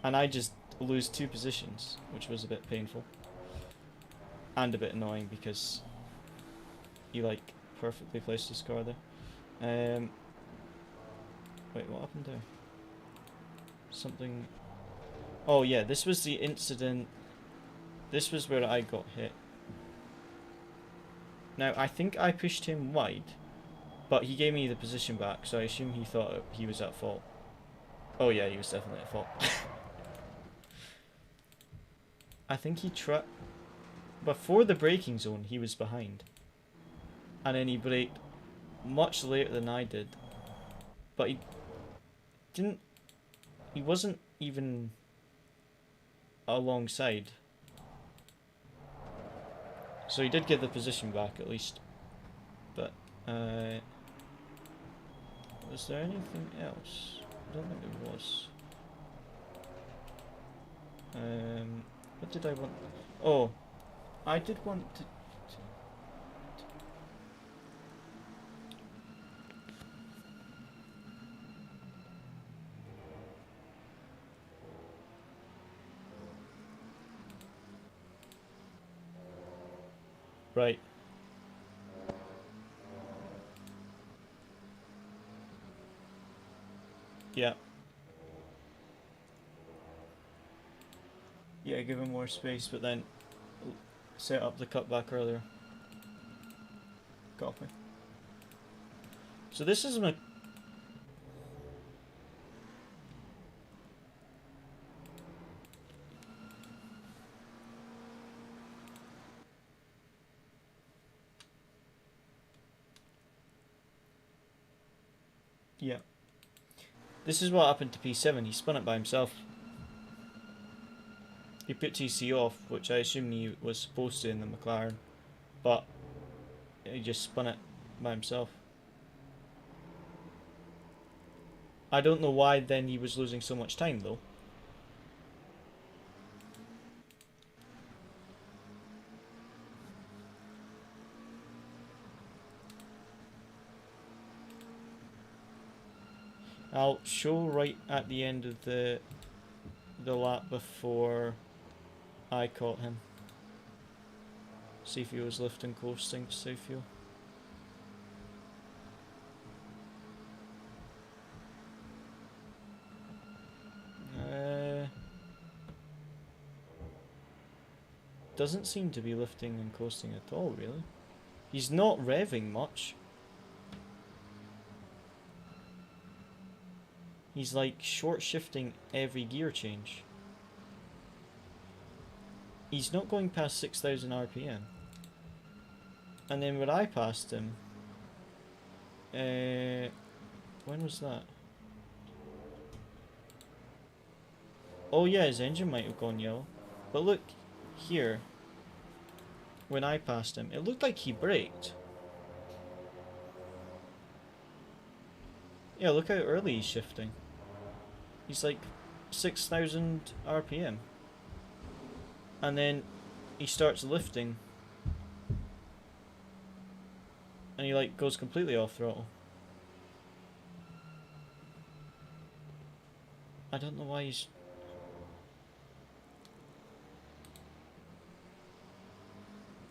and I just lose 2 positions, which was a bit painful. And a bit annoying because he like perfectly placed his car there. Wait, what happened there? Something... Oh yeah, this was the incident. This was where I got hit. Now, I think I pushed him wide, but he gave me the position back, so I assume he thought he was at fault. Oh yeah, he was definitely at fault. I think he tried... Before the braking zone, he was behind. And then he braked much later than I did. But he didn't... He wasn't even alongside. So he did get the position back at least. But, was there anything else? I don't think there was. What did I want? Oh, I did want to... Right. Yeah. Yeah, give him more space, but then set up the cutback earlier. Copy. So this is my... Yeah. This is what happened to P7. He spun it by himself. He put TC off, which I assume he was supposed to in the McLaren, but he just spun it by himself. I don't know why then he was losing so much time though. I'll show right at the end of the lap before I caught him. See if he was lifting coasting to save fuel. Doesn't seem to be lifting and coasting at all, really. He's not revving much. He's like short shifting every gear change. He's not going past 6,000 RPM. And then when I passed him, when was that? Oh yeah, his engine might have gone yellow. But look here, when I passed him, it looked like he braked. Yeah, look how early he's shifting. He's like 6,000 RPM. And then he starts lifting. And he like goes completely off throttle. I don't know why he's...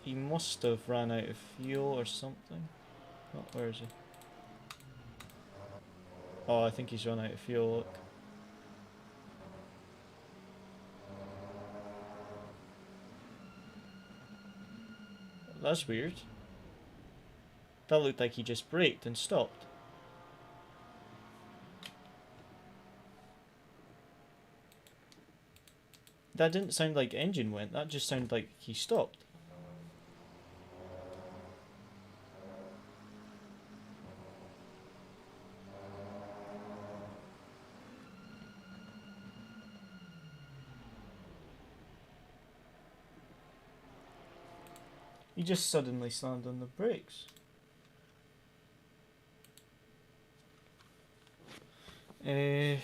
He must have ran out of fuel or something. Oh, where is he? Oh, I think he's run out of fuel, look. That's weird. That looked like he just braked and stopped. That didn't sound like engine went, that just sounded like he stopped. He just suddenly slammed on the brakes. That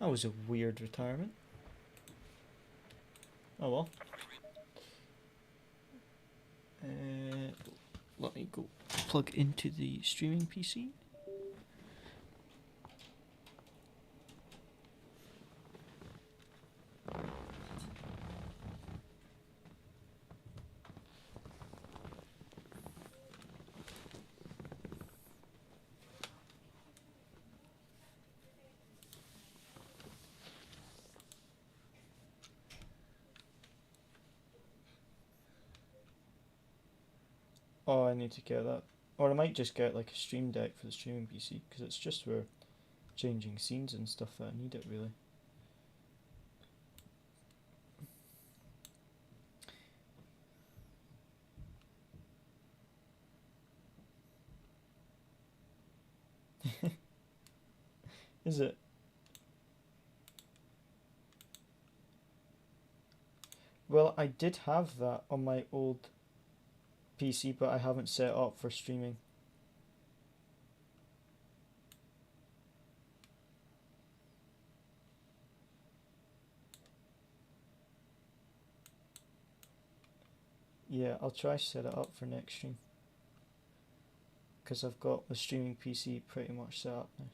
was a weird retirement. Oh well. Let me go plug into the streaming PC. Oh, I need to get that. Or I might just get like a stream deck for the streaming PC, because it's just for changing scenes and stuff that I need it really. Is it? Well, I did have that on my old PC, but I haven't set it up for streaming. Yeah, I'll try set it up for next stream. because I've got the streaming PC pretty much set up now.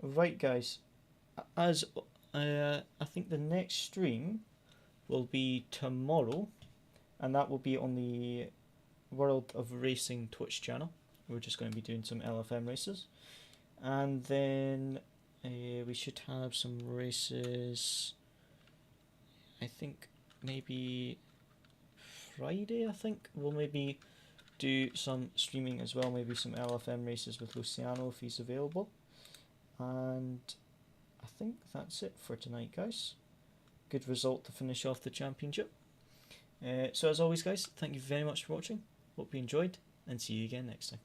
Right guys, as I think the next stream will be tomorrow, and that will be on the World of Racing Twitch channel. We're just going to be doing some LFM races, and then we should have some races, I think maybe Friday. I think we'll maybe do some streaming as well, maybe some LFM races with Luciano if he's available. And I think that's it for tonight, guys. Good result to finish off the championship. So as always guys, thank you very much for watching. Hope you enjoyed, and see you again next time.